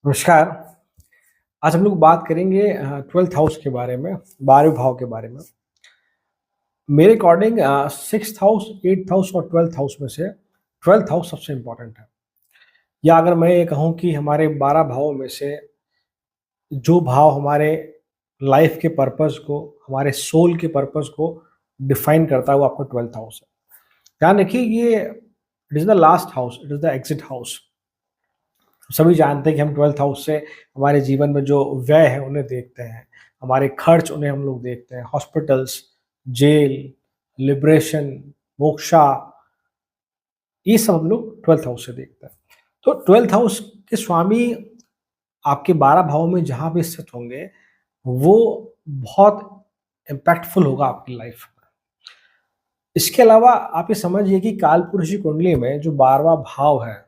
नमस्कार। आज हम लोग बात करेंगे 12th हाउस के बारे में, 12वें भाव के बारे में। मेरे according 6th house, 8th house और 12th हाउस में से 12th हाउस सबसे इम्पोर्टेंट है। या अगर मैं ये कहूँ कि हमारे 12 भावों में से जो भाव हमारे लाइफ के पर्पस को, हमारे सोल के पर्पस को डिफाइन करता है, वो आपका 12th हाउस है। ध्यान रखिए, ये it is the last house, it is the exit house. सभी जानते हैं कि हम 12th हाउस से हमारे जीवन में जो व्यय है उन्हें देखते हैं, हमारे खर्च उन्हें हम लोग देखते हैं, हॉस्पिटल्स, जेल, लिबरेशन, मोक्षा, ये सब हम लोग 12th हाउस से देखते हैं। तो 12th हाउस के स्वामी आपके 12 भावों में जहाँ भी स्थित होंगे, वो बहुत इम्पैक्टफुल होगा आपकी लाइफ में। इसके अलावा आप ये समझिए कि कालपुरुष की कुंडली में जो 12वां भाव है,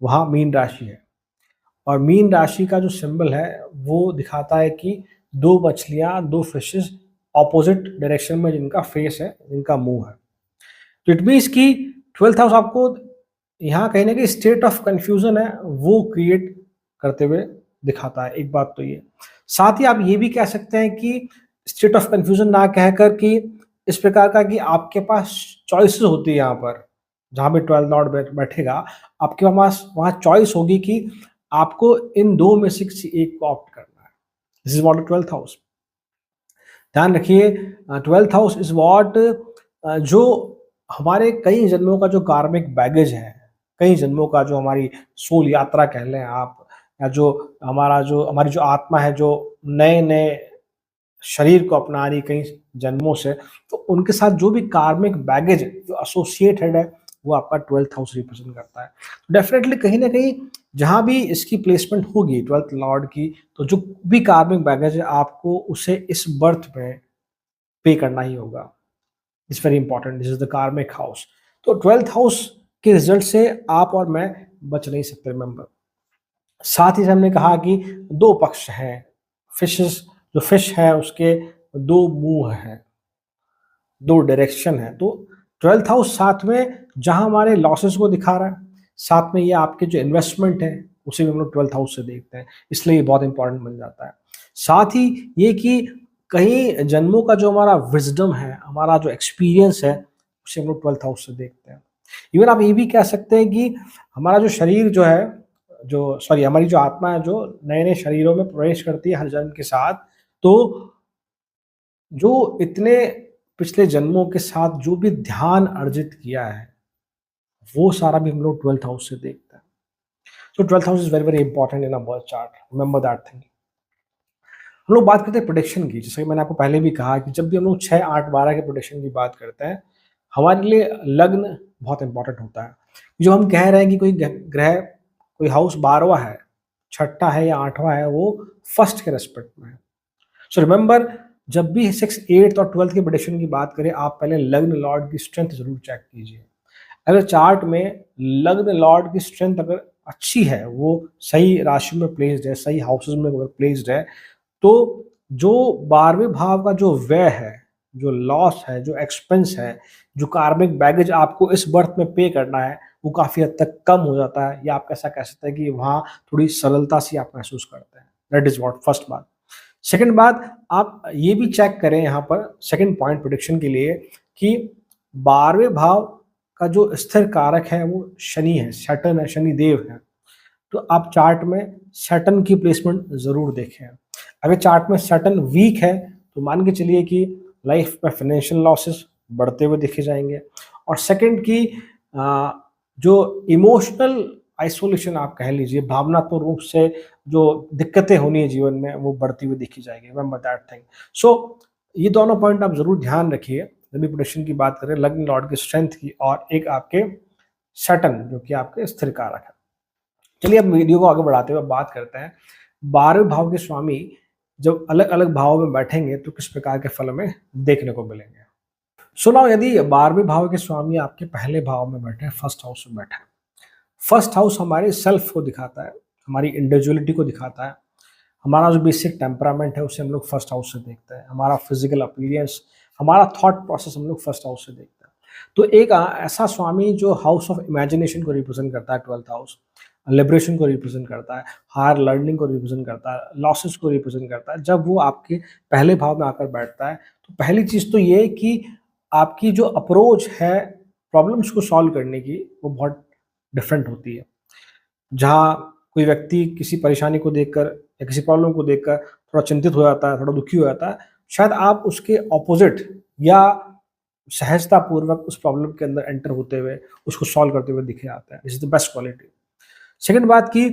वहाँ मीन राशि है। और मीन राशि का जो सिंबल है वो दिखाता है कि दो मछलियां, दो फिशेस ऑपोजिट डायरेक्शन में जिनका फेस है, जिनका मुंह है। तो इट मीन्स कि 12th हाउस आपको यहाँ कहीं ना कहीं स्टेट ऑफ कंफ्यूजन है वो क्रिएट करते हुए दिखाता है। एक बात तो ये, साथ ही आप ये भी कह सकते हैं कि स्टेट ऑफ कंफ्यूजन ना कहकर कि इस प्रकार का कि आपके पास चॉइसेस होती है। यहाँ पर जहाँ भी 12 लॉर्ड बैठेगा, आपके पास वहाँ चॉइस होगी कि आपको इन दो में से किसी एक को ऑप्ट करना है। This is what 12th house. ध्यान रखिए, 12th हाउस इज व्हाट जो हमारे कई जन्मों का जो कार्मिक बैगेज है, कई जन्मों का जो हमारी सोल यात्रा कह लें आप, या जो हमारी जो आत्मा है, जो नए नए शरीर को अपना रही कई जन्मों से, तो उनके साथ जो भी कार्मिक बैगेज जो एसोसिएटेड है, वो आपका 12th हाउस रिप्रेजेंट करता है। तो डेफिनेटली कहीं ना कहीं जहाँ भी इसकी प्लेसमेंट होगी 12th लॉर्ड की, तो जो भी कार्मिक बैगेज है आपको उसे इस बर्थ में पे करना ही होगा। It's very important, this is the कार्मिक हाउस। तो 12th हाउस के रिजल्ट से आप और मैं बच नहीं सकते, रिमेंबर। साथ ही हमने कहा कि दो पक्ष हैं, फिशेस, जो फिश है उसके दो मुंह हैं, दो डायरेक्शन है। तो 12th हाउस साथ में जहां हमारे लॉसेस को दिखा रहा है, साथ में ये आपके जो इन्वेस्टमेंट है उसे भी हम लोग 12th हाउस से देखते हैं, इसलिए ये बहुत इंपॉर्टेंट बन जाता है। साथ ही ये कि कई जन्मों का जो हमारा विजडम है, हमारा जो एक्सपीरियंस है, उसे हम लोग 12th हाउस से देखते हैं। इवन आप ये भी कह सकते हैं कि हमारा जो शरीर जो है, जो सॉरी हमारी जो आत्मा है, जो नए नए शरीरों में प्रवेश करती है हर जन्म के साथ, तो जो इतने पिछले जन्मों के साथ जो भी ध्यान अर्जित किया है, वो सारा भी हम लोग 12th हाउस से देखते हैं। सो 12th house is very very important in a birth chart, remember that thing. हम लोग बात करते हैं प्रोडिक्शन की। जैसे कि मैंने आपको पहले भी कहा कि जब भी हम लोग 6, 8, 12 के प्रोडिक्शन की बात करते हैं, हमारे लिए लग्न बहुत इंपॉर्टेंट होता है। जो हम कह रहे हैं कि कोई ग्रह, कोई हाउस 12वां है, छठा है या 8वां है, वो फर्स्ट के रेस्पेक्ट में है। सो रिमेंबर, जब भी 6, 8 और 12 की प्रेडिक्शन की बात करें, आप पहले लग्न लॉर्ड की स्ट्रेंथ जरूर चेक कीजिए। अगर चार्ट में लग्न लॉर्ड की स्ट्रेंथ अगर अच्छी है, वो सही राशि में प्लेस्ड है, सही हाउसेज में अगर प्लेस्ड है, तो जो 12वें भाव का जो व्यय है, जो लॉस है, जो एक्सपेंस है, जो कार्मिक बैगेज आपको इस बर्थ में पे करना है, वो काफ़ी हद तक कम हो जाता है, या आप ऐसा कह सकते हैं कि वहाँ थोड़ी सरलता सी आप महसूस करते हैं। दैट इज वॉट फर्स्ट बात। सेकंड बात, आप ये भी चेक करें यहाँ पर सेकंड पॉइंट प्रेडिक्शन के लिए कि 12वें भाव का जो स्थिर कारक है वो शनि है, सैटर्न है, शनि देव है। तो आप चार्ट में सैटर्न की प्लेसमेंट जरूर देखें। अगर चार्ट में सैटर्न वीक है, तो मान के चलिए कि लाइफ में फाइनेंशियल लॉसेस बढ़ते हुए देखे जाएंगे। और सेकंड की जो इमोशनल आइसोलेशन आप कह लीजिए, भावनात्मक रूप से जो दिक्कतें होनी है जीवन में, वो बढ़ती हुई देखी जाएगी। Remember that thing. सो ये दोनों पॉइंट आप जरूर ध्यान रखिए जब भी प्रेडिक्शन की बात करें, लग्न लॉर्ड की स्ट्रेंथ की और एक आपके सैटर्न जो कि आपके स्थिर कारक है। चलिए अब वीडियो को आगे बढ़ाते हुए बात करते हैं 12वें भाव के स्वामी जब अलग अलग भावों में बैठेंगे तो किस प्रकार के फल हमें देखने को मिलेंगे। सुनाओ, यदि 12वें भाव के स्वामी आपके पहले भाव में बैठे हैं, फर्स्ट हाउस में बैठे हैं। फर्स्ट हाउस हमारे सेल्फ को दिखाता है, हमारी इंडिविजुअलिटी को दिखाता है। हमारा जो बेसिक टेम्परामेंट है उसे हम लोग फर्स्ट हाउस से देखते हैं। हमारा फिजिकल अपीयरेंस, हमारा थॉट प्रोसेस हम लोग फर्स्ट हाउस से देखते हैं। तो एक ऐसा स्वामी जो हाउस ऑफ इमेजिनेशन को रिप्रेजेंट करता है, 12th हाउस, लिबरेशन को रिप्रेजेंट करता है, हायर लर्निंग को रिप्रेजेंट करता है, लॉसेस को रिप्रेजेंट करता है। जब वो आपके पहले भाव में आकर बैठता है, तो पहली चीज़ तो ये है कि आपकी जो अप्रोच है प्रॉब्लम्स को सॉल्व करने की, वो बहुत डिफरेंट होती है। जहाँ कोई व्यक्ति किसी परेशानी को देखकर या किसी प्रॉब्लम को देखकर थोड़ा चिंतित हो जाता है, थोड़ा दुखी हो जाता है, शायद आप उसके ऑपोज़िट या सहजतापूर्वक उस प्रॉब्लम के अंदर एंटर होते हुए, उसको सॉल्व करते हुए दिखे जाते हैं। This is the best quality. Second बात की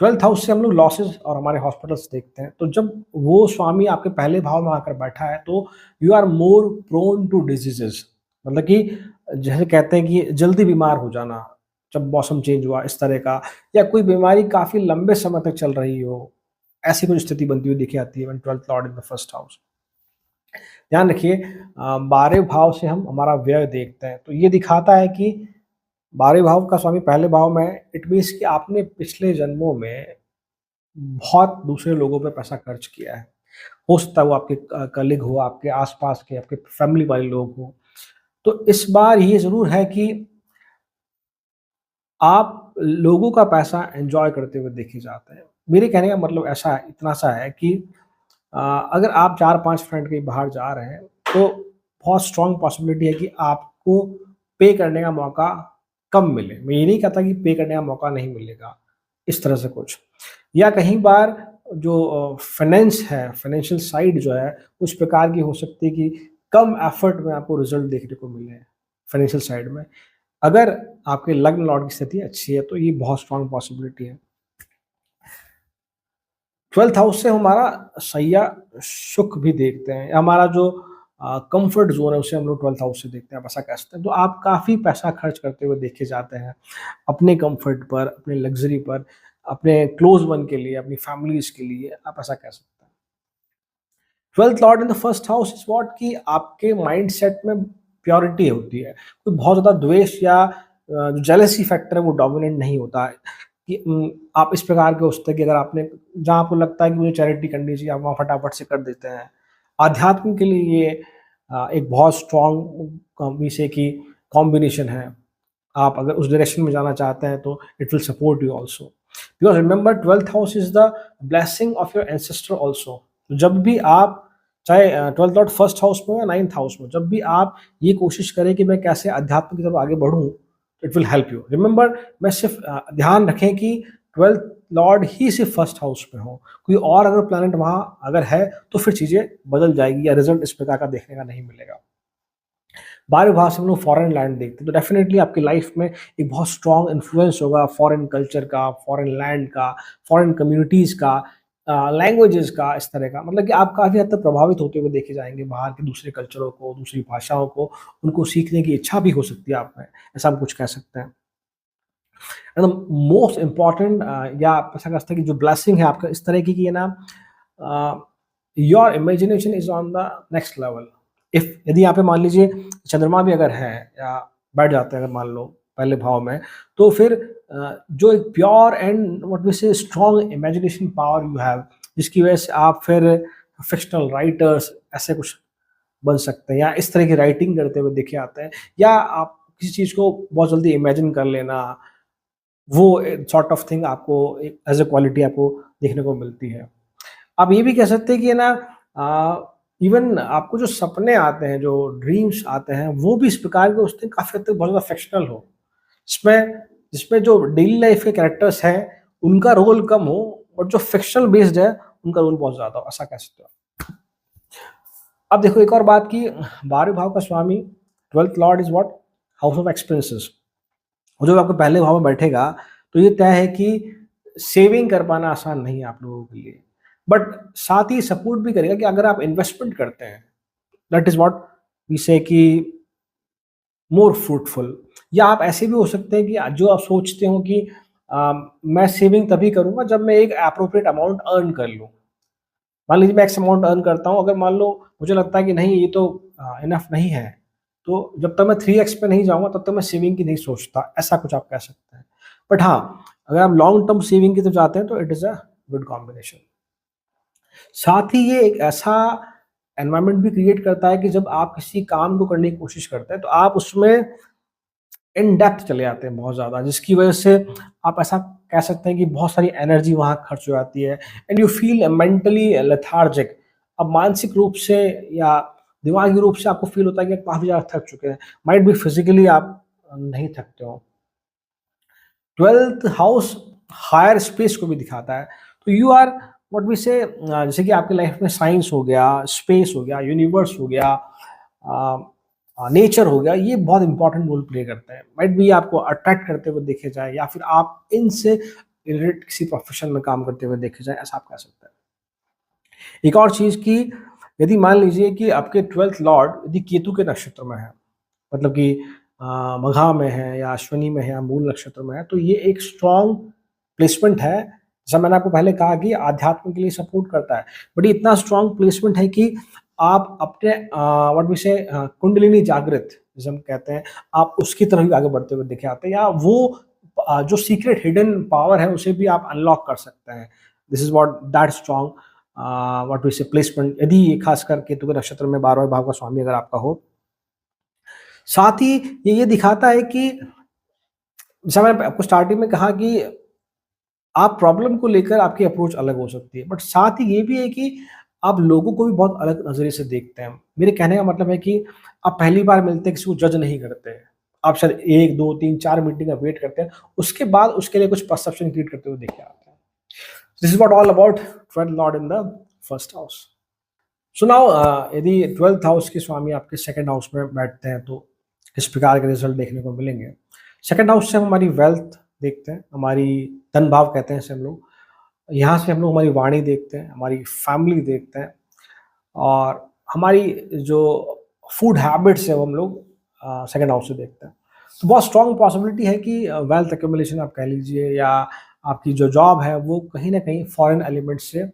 12th हाउस से हम लोग लॉसेस और हमारे हॉस्पिटल्स देखते हैं। तो जब वो स्वामी आपके पहले भाव में आकर बैठा है, तो you are more prone to diseases, मतलब कि जैसे कहते हैं कि जल्दी बीमार हो जाना, जब मौसम चेंज हुआ इस तरह का, या कोई बीमारी काफ़ी लंबे समय तक चल रही हो, ऐसी कुछ स्थिति बनती हुई दिखी आती है when 12th lord in the first house. ध्यान रखिए 12वें भाव से हम हमारा व्यय देखते हैं, तो ये दिखाता है कि 12वें भाव का स्वामी पहले भाव में है, इट मीन्स कि आपने पिछले जन्मों में बहुत दूसरे लोगों पे पैसा खर्च किया है। हो सकता है वो आपके कलीग हो, आपके आस-पास के, आपके फैमिली वाले लोग हों। तो इस बार ये ज़रूर है कि आप लोगों का पैसा एन्जॉय करते हुए देखे जाते हैं। मेरे कहने का मतलब ऐसा है, इतना सा है कि अगर आप 4-5 फ्रेंड कहीं बाहर जा रहे हैं, तो बहुत स्ट्रॉन्ग पॉसिबिलिटी है कि आपको पे करने का मौका कम मिले। मैं ये नहीं कहता कि पे करने का मौका नहीं मिलेगा, इस तरह से कुछ। या कहीं बार जो फाइनेंस है, फाइनेंशियल साइड जो है, उस प्रकार की हो सकती है कि कम एफर्ट में आपको रिज़ल्ट देखने को मिले, फाइनेंशियल साइड में। अगर आपके लग्न लॉर्ड की स्थिति अच्छी है, तो ये बहुत स्ट्रॉन्ग पॉसिबिलिटी है। 12th हाउस से हमारा शैया सुख भी देखते हैं, हमारा जो कंफर्ट ज़ोन है, उसे हम लोग 12th हाउस से देखते हैं, आप ऐसा कह सकते हैं। तो आप काफ़ी पैसा खर्च करते हुए देखे जाते हैं, अपने कंफर्ट पर, अपने लग्ज़री पर, अपने क्लोज़ वन के लिए, अपनी फैमिलीज़ के लिए, आप ऐसा कह सकते हैं। 12th lord in the first house is what, कि आपके माइंडसेट में प्योरिटी होती है। कोई बहुत ज़्यादा द्वेष या जो जेलसी फैक्टर है वो डोमिनेंट नहीं होता है, कि आप इस प्रकार के हो सकते हैं कि अगर आपने जहाँ आपको लगता है कि मुझे चैरिटी करनी चाहिए, आप वहाँ फटाफट से कर देते हैं। आध्यात्म के लिए ये एक बहुत स्ट्रॉन्ग कमी से कि कॉम्बिनेशन है। आप अगर उस डायरेक्शन में जाना चाहते हैं, तो it will support you also. Because remember 12th house is the blessing of your ancestor also. जब भी आप चाहे 12th लॉर्ड फर्स्ट हाउस में हो या 9th हाउस में, जब भी आप ये कोशिश करें कि मैं कैसे अध्यात्म की तरफ आगे बढ़ूँ, it will help you. Remember, मैं सिर्फ ध्यान रखें कि 12th लॉर्ड ही सिर्फ फर्स्ट हाउस में हो, कोई और अगर प्लैनेट वहाँ अगर है, तो फिर चीज़ें बदल जाएगी या रिजल्ट इस प्रकार का देखने का नहीं मिलेगा। 12वें भाव से हम लोग फॉरेन लैंड देखते हैं, तो डेफिनेटली आपकी लाइफ में एक बहुत स्ट्रॉन्ग इन्फ्लुएंस होगा फॉरेन कल्चर का, फॉरेन लैंड का, फॉरेन कम्युनिटीज़ का, लैंग्वेजेस का, इस तरह का। मतलब कि आप काफ़ी हद तक प्रभावित होते हुए देखे जाएँगे बाहर के दूसरे कल्चरों को, दूसरी भाषाओं को, उनको सीखने की इच्छा भी हो सकती है आप में, ऐसा हम कुछ कह सकते हैं। एंड द मोस्ट इम्पोर्टेंट या आप ऐसा कह सकते हैं कि जो ब्लेसिंग है आपका इस तरह की कि है ना, your imagination is on the next level. If यदि यहाँ पे मान लीजिए चंद्रमा भी अगर है या बैठ जाते हैं अगर मान लो पहले भाव में, तो फिर जो एक प्योर एंड व्हाट वी से strong imagination power you have, जिसकी वजह से आप फिर फिक्शनल राइटर्स ऐसे कुछ बन सकते हैं, या इस तरह की राइटिंग करते हुए देखे आते हैं, या आप किसी चीज़ को बहुत जल्दी इमेजिन कर लेना, वो सॉर्ट ऑफ थिंग आपको एक एज अ क्वालिटी आपको देखने को मिलती है। आप ये भी कह सकते हैं कि है ना, इवन आपको जो सपने आते हैं, जो ड्रीम्स आते हैं, वो भी इस प्रकार के होते हैं काफ़ी हद तक बहुत ज़्यादा फ़िक्शनल हो। जिसमें जिसमें जो डेली लाइफ़ के कैरेक्टर्स हैं, उनका रोल कम हो, और जो फ़िक्शनल बेस्ड है, उनका रोल बहुत ज़्यादा हो, ऐसा कह सकते हो। अब देखो एक और बात कि 12वें भाव का स्वामी 12th Lord is what? House of expenses. और जब आपके पहले भाव में बैठेगा, तो ये तय है कि सेविंग कर पाना आसान नहीं है आप लोगों के लिए। बट साथ ही सपोर्ट भी करेगा कि अगर आप इन्वेस्टमेंट करते हैं, that is what we say कि मोर फ्रूटफुल। या आप ऐसे भी हो सकते हैं कि जो आप सोचते हो कि मैं सेविंग तभी करूँगा जब मैं एक एप्रोप्रिएट अमाउंट अर्न कर लूँ। मान लीजिए मैं एक्स अमाउंट अर्न करता हूँ, अगर मान लो मुझे लगता है कि नहीं ये तो इनफ नहीं है, तो जब तक मैं 3x पे नहीं जाऊँगा तब तक मैं सेविंग की नहीं सोचता, ऐसा कुछ आप कह सकते हैं। बट हाँ, अगर आप लॉन्ग टर्म सेविंग की तरफ जाते हैं, तो it is a good combination. साथ ही ये एक ऐसा एनवायरनमेंट भी क्रिएट करता है कि जब आप किसी काम को करने की कोशिश करते हैं, तो आप उसमें इन डेप्थ चले जाते हैं बहुत ज़्यादा, जिसकी वजह से आप ऐसा कह सकते हैं कि बहुत सारी एनर्जी वहाँ खर्च हो जाती है and you feel mentally lethargic. अब मानसिक रूप से या दिमागी रूप से आपको फील होता है कि आप काफ़ी ज़्यादा थक चुके हैं। माइट बी फिजिकली आप नहीं थकते हो। 12th हाउस हायर स्पेस को भी दिखाता है। तो यू आर व्हाट वी से, जैसे कि आपकी लाइफ में साइंस हो गया, स्पेस हो गया, यूनिवर्स हो गया, नेचर हो गया, ये बहुत इंपॉर्टेंट रोल प्ले करते हैं। माइट भी आपको अट्रैक्ट करते हुए देखे जाए या फिर आप इनसे रिलेटेड किसी प्रोफेशन में काम करते हुए देखे जाए, ऐसा आप कह सकते हैं। एक और चीज़ कि यदि मान लीजिए कि आपके 12th लॉर्ड यदि केतु के नक्षत्र में है, मतलब कि मघा में है या अश्विनी में है या मूल नक्षत्र में है, तो ये एक स्ट्रॉन्ग प्लेसमेंट है। जैसा मैंने आपको पहले कहा कि आध्यात्म के लिए सपोर्ट करता है, बट ये इतना स्ट्रॉन्ग प्लेसमेंट है कि आप अपने व्हाट वी से कुंडलिनी जागृत जिसे हम कहते हैं, आप उसकी तरफ भी आगे बढ़ते हुए दिखे आते हैं, या वो जो सीक्रेट हिडन पावर है उसे भी आप अनलॉक कर सकते हैं। This is what that strong what we say placement, यदि ये खासकर केतु के नक्षत्र में 12वें भाव का स्वामी अगर आपका हो। साथ ही ये दिखाता है कि जैसा मैंने आपको स्टार्टिंग में कहा कि आप प्रॉब्लम को लेकर आपकी अप्रोच अलग हो सकती है, बट साथ ही ये भी है कि आप लोगों को भी बहुत अलग नज़रिए से देखते हैं। मेरे कहने का मतलब है कि आप पहली बार मिलते हैं, किसी को जज नहीं करते हैं। आप शायद 1, 2, 3, 4 मीटिंग का वेट करते हैं, उसके बाद उसके लिए कुछ परसेप्शन क्रिएट करते हुए देखे आते हैं। This is what all about 12th lord in the first house. So now यदि 12th हाउस के स्वामी आपके सेकंड हाउस में बैठते हैं तो किस प्रकार के रिजल्ट देखने को मिलेंगे। सेकंड हाउस से हम हमारी वेल्थ देखते हैं, हमारी धन भाव कहते हैं इसे हम लोग। यहाँ से हम लोग हमारी वाणी देखते हैं, हमारी फैमिली देखते हैं और हमारी जो फूड हैबिट्स है वो हम लोग सेकंड हाउस से देखते हैं। तो बहुत स्ट्रॉन्ग पॉसिबिलिटी है कि वेल्थ एक्यूमुलेशन आप कह लीजिए या आपकी जो जॉब है वो कहीं ना कहीं फॉरेन एलिमेंट से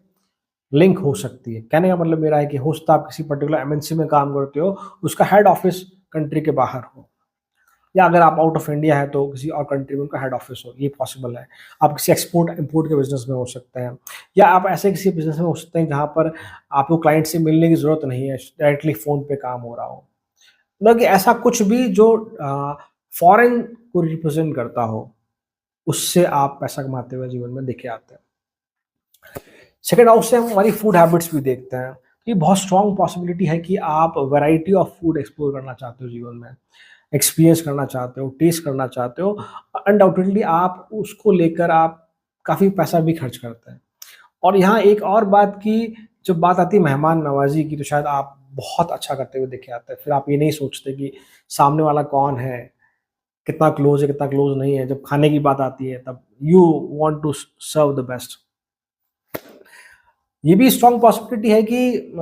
लिंक हो सकती है। कहने का मतलब मेरा है कि हो सकता है आप किसी पर्टिकुलर एमएनसी में काम करते हो, उसका हेड ऑफिस कंट्री के बाहर हो, या अगर आप आउट ऑफ इंडिया है तो किसी और कंट्री में उनका हेड ऑफिस हो, ये पॉसिबल है। आप किसी एक्सपोर्ट इंपोर्ट के बिजनेस में हो सकते हैं, या आप ऐसे किसी बिजनेस में हो सकते हैं जहाँ पर आपको क्लाइंट से मिलने की जरूरत नहीं है, डायरेक्टली फोन पे काम हो रहा हो। मतलब कि ऐसा कुछ भी जो फॉरेन को रिप्रेजेंट करता हो, उससे आप पैसा कमाते हुए जीवन में देखे आते हैं। सेकंड हाउस से हम हमारी फूड हैबिट्स भी देखते हैं। तो ये बहुत स्ट्रॉन्ग पॉसिबिलिटी है कि आप वैरायटी ऑफ फूड एक्सप्लोर करना चाहते हो जीवन में, एक्सपीरियंस करना चाहते हो, टेस्ट करना चाहते हो। अनडाउटेडली आप उसको लेकर आप काफ़ी पैसा भी खर्च करते हैं। और यहाँ एक और बात की, जब बात आती है मेहमान नवाज़ी की, तो शायद आप बहुत अच्छा करते हुए देखे आते हैं। फिर आप ये नहीं सोचते कि सामने वाला कौन है, कितना क्लोज़ है, कितना क्लोज़ नहीं है। जब खाने की बात आती है तब you want to serve the best. ये भी स्ट्रॉन्ग पॉसिबिलिटी है कि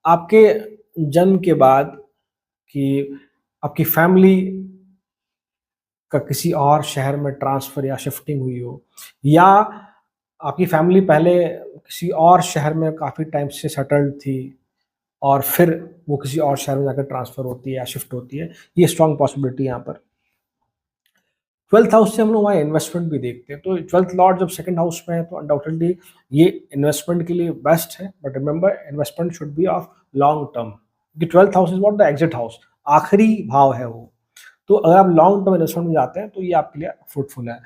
आपके जन्म के बाद कि आपकी फैमिली का किसी और शहर में ट्रांसफ़र या शिफ्टिंग हुई हो, या आपकी फैमिली पहले किसी और शहर में काफ़ी टाइम से सेटल्ड थी और फिर वो किसी और शहर में जाकर ट्रांसफ़र होती है या शिफ्ट होती है। ये स्ट्रॉन्ग पॉसिबिलिटी है यहाँ पर। 12th हाउस से हम लोग वहाँ इन्वेस्टमेंट भी देखते हैं। तो 12th लॉर्ड जब सेकंड हाउस में है तो अनडाउटेडली ये इन्वेस्टमेंट के लिए बेस्ट है, but remember investment should be of long term, क्योंकि 12th house is what the exit house, आखिरी भाव है वो। तो अगर आप लॉन्ग टर्म इन्वेस्टमेंट में जाते हैं तो ये आपके लिए फ्रूटफुल है।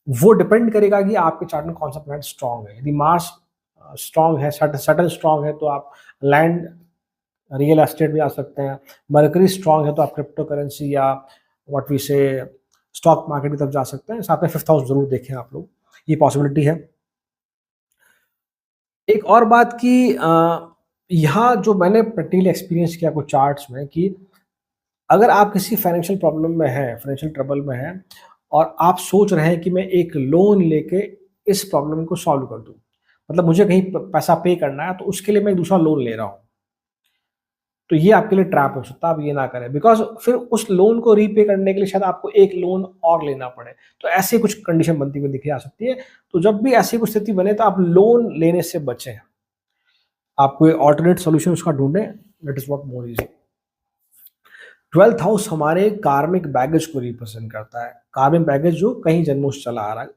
वो डिपेंड करेगा कि आपके चार्ट में कौन सा प्लैनेट स्ट्रॉन्ग है। यदि मार्स स्ट्रॉन्ग है, सटन स्ट्रॉन्ग है, तो आप लैंड रियल एस्टेट भी आ सकते हैं। मरकरी स्ट्रॉन्ग है तो आप क्रिप्टो करेंसी या व्हाट वी से स्टॉक मार्केट की तरफ जा सकते हैं। साथ में फिफ्थ हाउस जरूर देखें आप लोग, ये पॉसिबिलिटी है। एक और बात कि यहाँ जो मैंने प्रैक्टिकली एक्सपीरियंस किया कुछ चार्ट्स में, कि अगर आप किसी फाइनेंशियल प्रॉब्लम में हैं, फाइनेंशियल ट्रबल में हैं और आप सोच रहे हैं कि मैं एक लोन लेके इस प्रॉब्लम को सॉल्व कर दूं, मतलब मुझे कहीं पैसा पे करना है तो उसके लिए मैं एक दूसरा लोन ले रहा हूँ, तो ये आपके लिए ट्रैप हो सकता है। आप ये ना करें, बिकॉज फिर उस लोन को रीपे करने के लिए शायद आपको एक लोन और लेना पड़े। तो ऐसी कुछ कंडीशन बनती हुई दिखी जा सकती है। तो जब भी ऐसी कुछ स्थिति बने तो आप लोन लेने से बचें, आप कोई ऑल्टरनेट सोल्यूशन उसका ढूंढें। That is what more easy. 12th house हमारे कार्मिक बैगेज को रिप्रेजेंट करता है। कार्मिक बैगेज जो कहीं जन्मों से चला आ रहा है,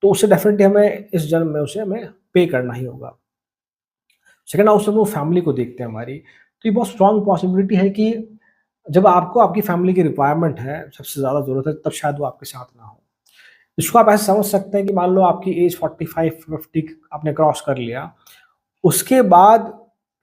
तो उसे डेफिनेटली हमें इस जन्म में उसे हमें पे करना ही होगा। सेकंड हाउस से हम लोग फैमिली को देखते हैं हमारी, तो ये बहुत स्ट्रांग पॉसिबिलिटी है कि जब आपको आपकी फैमिली की रिक्वायरमेंट है, सबसे ज़्यादा ज़रूरत है, तब शायद वो आपके साथ ना हो। इसको आप ऐसे समझ सकते हैं कि मान लो आपकी एज 45-50 आपने क्रॉस कर लिया, उसके बाद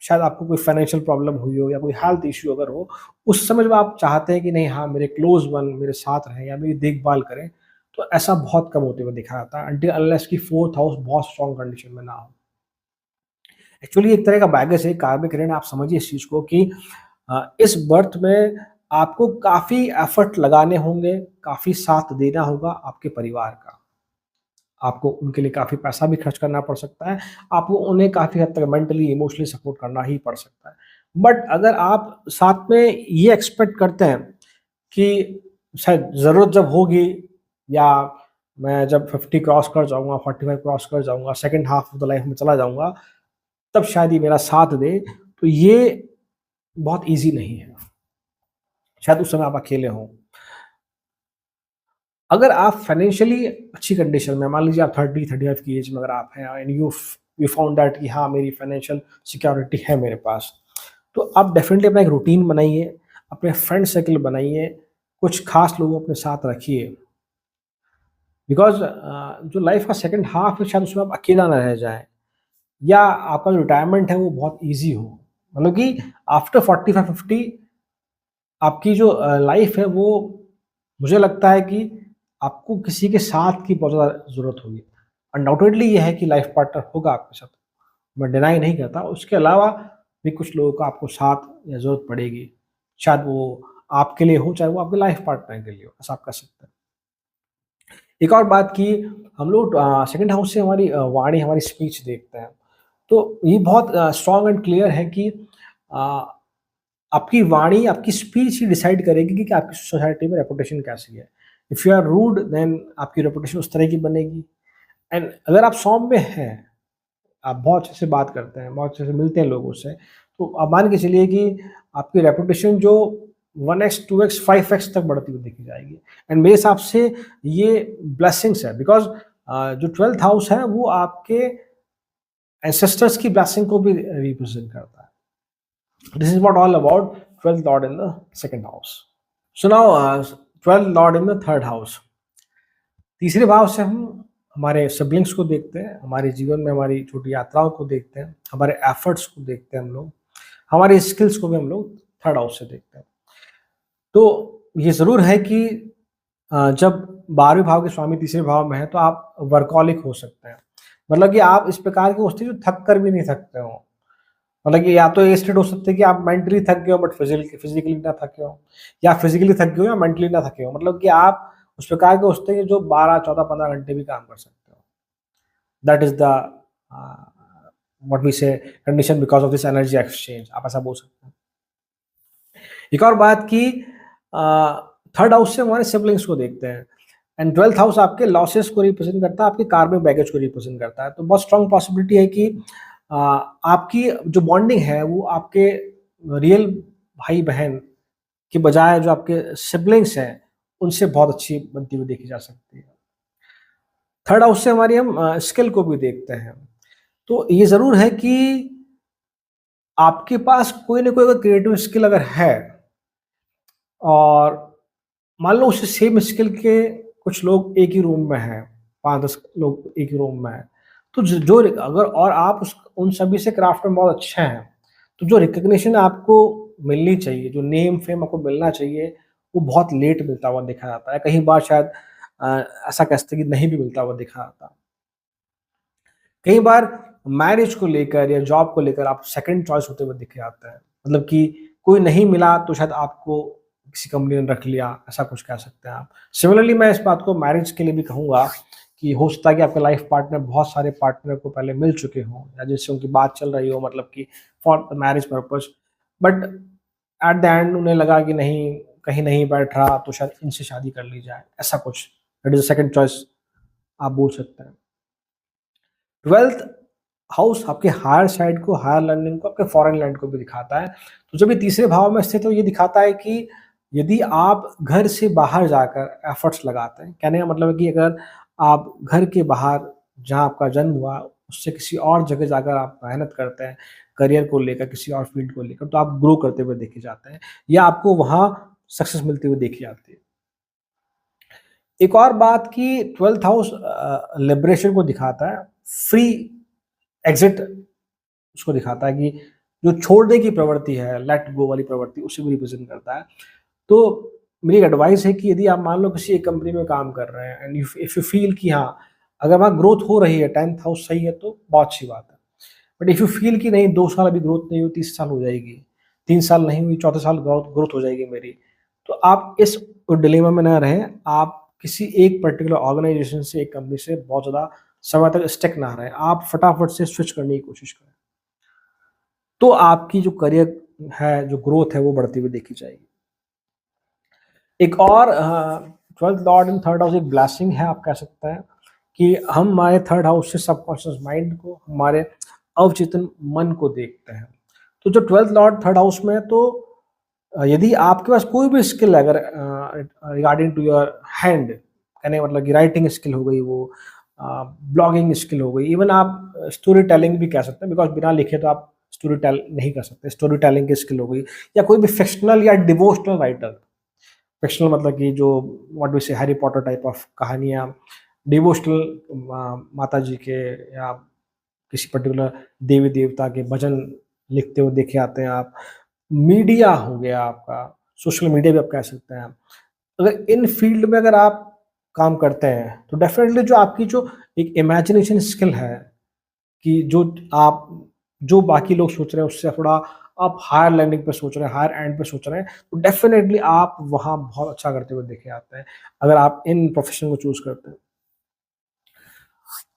शायद आपको कोई फाइनेंशियल प्रॉब्लम हुई हो या कोई हेल्थ इश्यू अगर हो, उस समय जब आप चाहते हैं कि नहीं हाँ, मेरे क्लोज़ वन मेरे साथ रहें या मेरी देखभाल करें, तो ऐसा बहुत कम होते हुए दिखा जाता है अनटिल अनलेस कि 4th हाउस बहुत स्ट्रॉन्ग कंडीशन में ना हो। एक्चुअली एक तरह का बैगेज है, कार्मिक ऋण आप समझिए इस चीज़ को कि इस बर्थ में आपको काफ़ी एफर्ट लगाने होंगे, काफ़ी साथ देना होगा आपके परिवार का। आपको उनके लिए काफ़ी पैसा भी खर्च करना पड़ सकता है, आपको उन्हें काफ़ी हद तक मेंटली, इमोशनली सपोर्ट करना ही पड़ सकता है। बट अगर आप साथ में ये एक्सपेक्ट करते हैं कि शायद ज़रूरत जब होगी या मैं जब 50 क्रॉस कर जाऊँगा, 45 क्रॉस कर जाऊँगा, second half of the life में चला जाऊँगा, तब शायद ये मेरा साथ दे, तो ये बहुत ईज़ी नहीं है। शायद उस समय आप अकेले हों। अगर आप फाइनेंशियली अच्छी कंडीशन में, मान लीजिए आप 30-35 की एज में अगर आप हैं एंड यू फाउंड दैट कि हाँ, मेरी फाइनेंशियल सिक्योरिटी है मेरे पास, तो आप डेफ़िनिटली अपना एक रूटीन बनाइए, अपने फ्रेंड सर्कल बनाइए, कुछ खास लोगों को अपने साथ रखिए। बिकॉज़ जो लाइफ़ का सेकंड हाल्फ है शायद उसमें आप अकेला ना रह जाएँ या आपका जो रिटायरमेंट है वो बहुत ईज़ी हो। मतलब कि आफ्टर 45-50 आपकी जो लाइफ़ है वो मुझे लगता है कि आपको किसी के साथ की बहुत ज़्यादा ज़रूरत होगी। अनडाउटेडली ये है कि लाइफ़ पार्टनर होगा आपके साथ, मैं डिनाई नहीं करता। उसके अलावा भी कुछ लोगों का आपको साथ या ज़रूरत पड़ेगी। शायद वो आपके लिए हो, चाहे वो आपके लाइफ़ पार्टनर के लिए हो, ऐसा आप कर सकते हैं। एक और बात कि हम लोग सेकंड हाउस से हमारी वाणी, हमारी स्पीच देखते हैं। तो ये बहुत स्ट्रॉन्ग एंड क्लियर है कि अ, आपकी वाणी, आपकी स्पीच ही डिसाइड करेगी कि आपकी सोसाइटी में रेपुटेशन कैसी है। If you are rude then आपकी रेपुटेशन उस तरह की बनेगी एंड अगर आप सौम्य हैं, आप बहुत अच्छे से बात करते हैं, बहुत अच्छे से मिलते हैं लोगों से, तो आप मान के चलिए कि आपकी रेपुटेशन जो 1x, 2x, 5x तक बढ़ती हुई देखी जाएगी एंड मेरे हिसाब से ये ब्लेसिंग्स है बिकॉज़ जो 12th हाउस है वो आपके एंसेस्टर्स की ब्लेसिंग को भी रिप्रेजेंट करता है। This is what all about 12th lord in the second house. So now 12th lord in the third house. तीसरे भाव से हम हमारे सिबलिंग्स को देखते हैं, हमारे जीवन में हमारी छोटी यात्राओं को देखते हैं, हमारे एफर्ट्स को देखते हैं हम लोग, हमारी स्किल्स को भी हम लोग थर्ड हाउस से देखते हैं। तो ये ज़रूर है कि जब 12वें भाव के स्वामी तीसरे भाव में हैं, तो आप वर्कहॉलिक हो सकते हैं। मतलब कि आप इस प्रकार के होते हैं जो थक कर भी नहीं थकते हों। मतलब कि या तो ये स्टेट हो सकता है कि आप मेंटली थक गए हो बट फिज़िकली ना थके हों या फिज़िकली थक गए हो या मेंटली ना थके हों। मतलब कि आप उस प्रकार के होते हैं जो 12, 14, 15 घंटे भी काम कर सकते हो। That is the uh, what we say condition because of this energy exchange, आप ऐसा बोल सकते हैं। एक और बात कि थर्ड हाउस से हमारे सिबलिंग्स को देखते हैं एंड 12th हाउस आपके लॉसेस को रिप्रेजेंट करता है, आपके कार्मिक बैगेज को रिप्रेजेंट करता है। तो बहुत स्ट्रॉन्ग पॉसिबिलिटी है कि आपकी जो बॉन्डिंग है वो आपके रियल भाई-बहन के बजाय जो आपके सिबलिंग्स हैं, उनसे बहुत अच्छी बनती हुई देखी जा सकती है। थर्ड हाउस से हमारी हम स्किल को भी देखते हैं। तो ये ज़रूर है कि आपके पास कोई ना कोई अगर क्रिएटिव स्किल अगर है और मान लो उस सेम स्किल के कुछ लोग एक ही रूम में हैं, 5-10 लोग एक ही रूम में हैं, तो ज जो अगर और आप उस उन सभी से क्राफ्ट में बहुत अच्छे हैं, तो जो रिकॉग्निशन आपको मिलनी चाहिए, जो नेम फेम आपको मिलना चाहिए, वो बहुत लेट मिलता हुआ देखा जाता है। कई बार शायद ऐसा कह सकते हैं कि नहीं भी मिलता हुआ देखा जाता। कई बार मैरिज को लेकर या जॉब को लेकर आप सेकंड चॉइस होते हुए दिखे जाते हैं। मतलब कि कोई नहीं मिला तो शायद आपको किसी कंपनी ने रख लिया, ऐसा कुछ कह सकते हैं आप। सिमिलरली मैं इस बात को मैरिज के लिए भी कहूँगा कि हो सकता है कि आपके लाइफ पार्टनर बहुत सारे पार्टनर को पहले मिल चुके हों या जिससे उनकी बात चल रही हो मतलब कि for the marriage purpose but at the end उन्हें लगा कि नहीं, कहीं नहीं बैठ रहा तो शायद इनसे शादी कर ली जाए, ऐसा कुछ। That is the second choice आप बोल सकते हैं। 12th हाउस आपके हायर साइड को, हायर लर्निंग को, आपके फॉरेन लैंड को भी दिखाता है। तो जब ये तीसरे भाव में स्थित है तो ये दिखाता है कि यदि आप घर से बाहर जाकर एफर्ट्स लगाते हैं, कहने का मतलब है कि अगर आप घर के बाहर जहाँ आपका जन्म हुआ, उससे किसी और जगह जाकर आप मेहनत करते हैं, करियर को लेकर, किसी और फील्ड को लेकर, तो आप ग्रो करते हुए देखे जाते हैं या आपको वहाँ सक्सेस मिलती हुई देखी जाती है। एक और बात कि 12th हाउस लिबरेशन को दिखाता है, फ्री एग्ज़िट उसको दिखाता है कि जो छोड़ने की प्रवृत्ति है, लेट गो वाली प्रवृत्ति, उसी को रिप्रेज़ेंट करता है। तो मेरी एक एडवाइस है कि यदि आप मान लो किसी एक कंपनी में काम कर रहे हैं एंड इफ यू फील कि हाँ, अगर वहाँ ग्रोथ हो रही है, 10th हाउस सही है तो बहुत अच्छी बात है। बट इफ यू फील कि नहीं 2 साल अभी ग्रोथ नहीं हुई, 30 साल हो जाएगी, 3 साल नहीं हुई, चौथे साल ग्रोथ ग्रोथ हो जाएगी मेरी, तो आप इस डिलेमा में ना रहें। आप किसी एक पर्टिकुलर ऑर्गेनाइजेशन से, एक कंपनी से बहुत ज़्यादा समय तक स्टिक ना रहें। आप फटाफट से स्विच करने की कोशिश करें। तो आपकी जो करियर है, जो ग्रोथ है, वो बढ़ती हुई देखी जाएगी। एक और 12th लॉर्ड इन 3rd हाउस एक ब्लेसिंग है, आप कह सकते हैं कि हम हमारे 3rd हाउस से सबकॉन्शियस माइंड को, हमारे अवचेतन मन को देखते हैं। तो जो 12th लॉर्ड 3rd हाउस में है, तो यदि आपके पास कोई भी स्किल है, अगर रिगार्डिंग टू योर हैंड, कहने का मतलब कि राइटिंग स्किल हो गई, वो ब्लॉगिंग स्किल हो गई, इवन आप स्टोरी टेलिंग भी कह सकते हैं, बिकॉज बिना लिखे तो आप स्टोरी टेल नहीं कर सकते। स्टोरी टेलिंग की स्किल हो गई, या कोई भी फिक्शनल या डिवोशनल राइटर, फिक्शनल मतलब कि जो व्हाट वी से हैरी पॉटर टाइप ऑफ कहानियाँ, डिवोशनल माता जी के या किसी पर्टिकुलर देवी देवता के भजन लिखते हुए देखे आते हैं आप। मीडिया हो गया आपका, सोशल मीडिया भी आप कह सकते हैं। अगर इन फील्ड में अगर आप काम करते हैं, तो डेफिनेटली जो आपकी जो एक इमेजिनेशन स्किल है, कि आप जो बाकी लोग सोच रहे हैं उससे थोड़ा आप हायर लैंडिंग पे सोच रहे हैं, हायर एंड पे सोच रहे हैं, तो डेफिनेटली आप वहाँ बहुत अच्छा करते हुए देखे आते हैं, अगर आप इन प्रोफेशन को चूज़ करते हैं।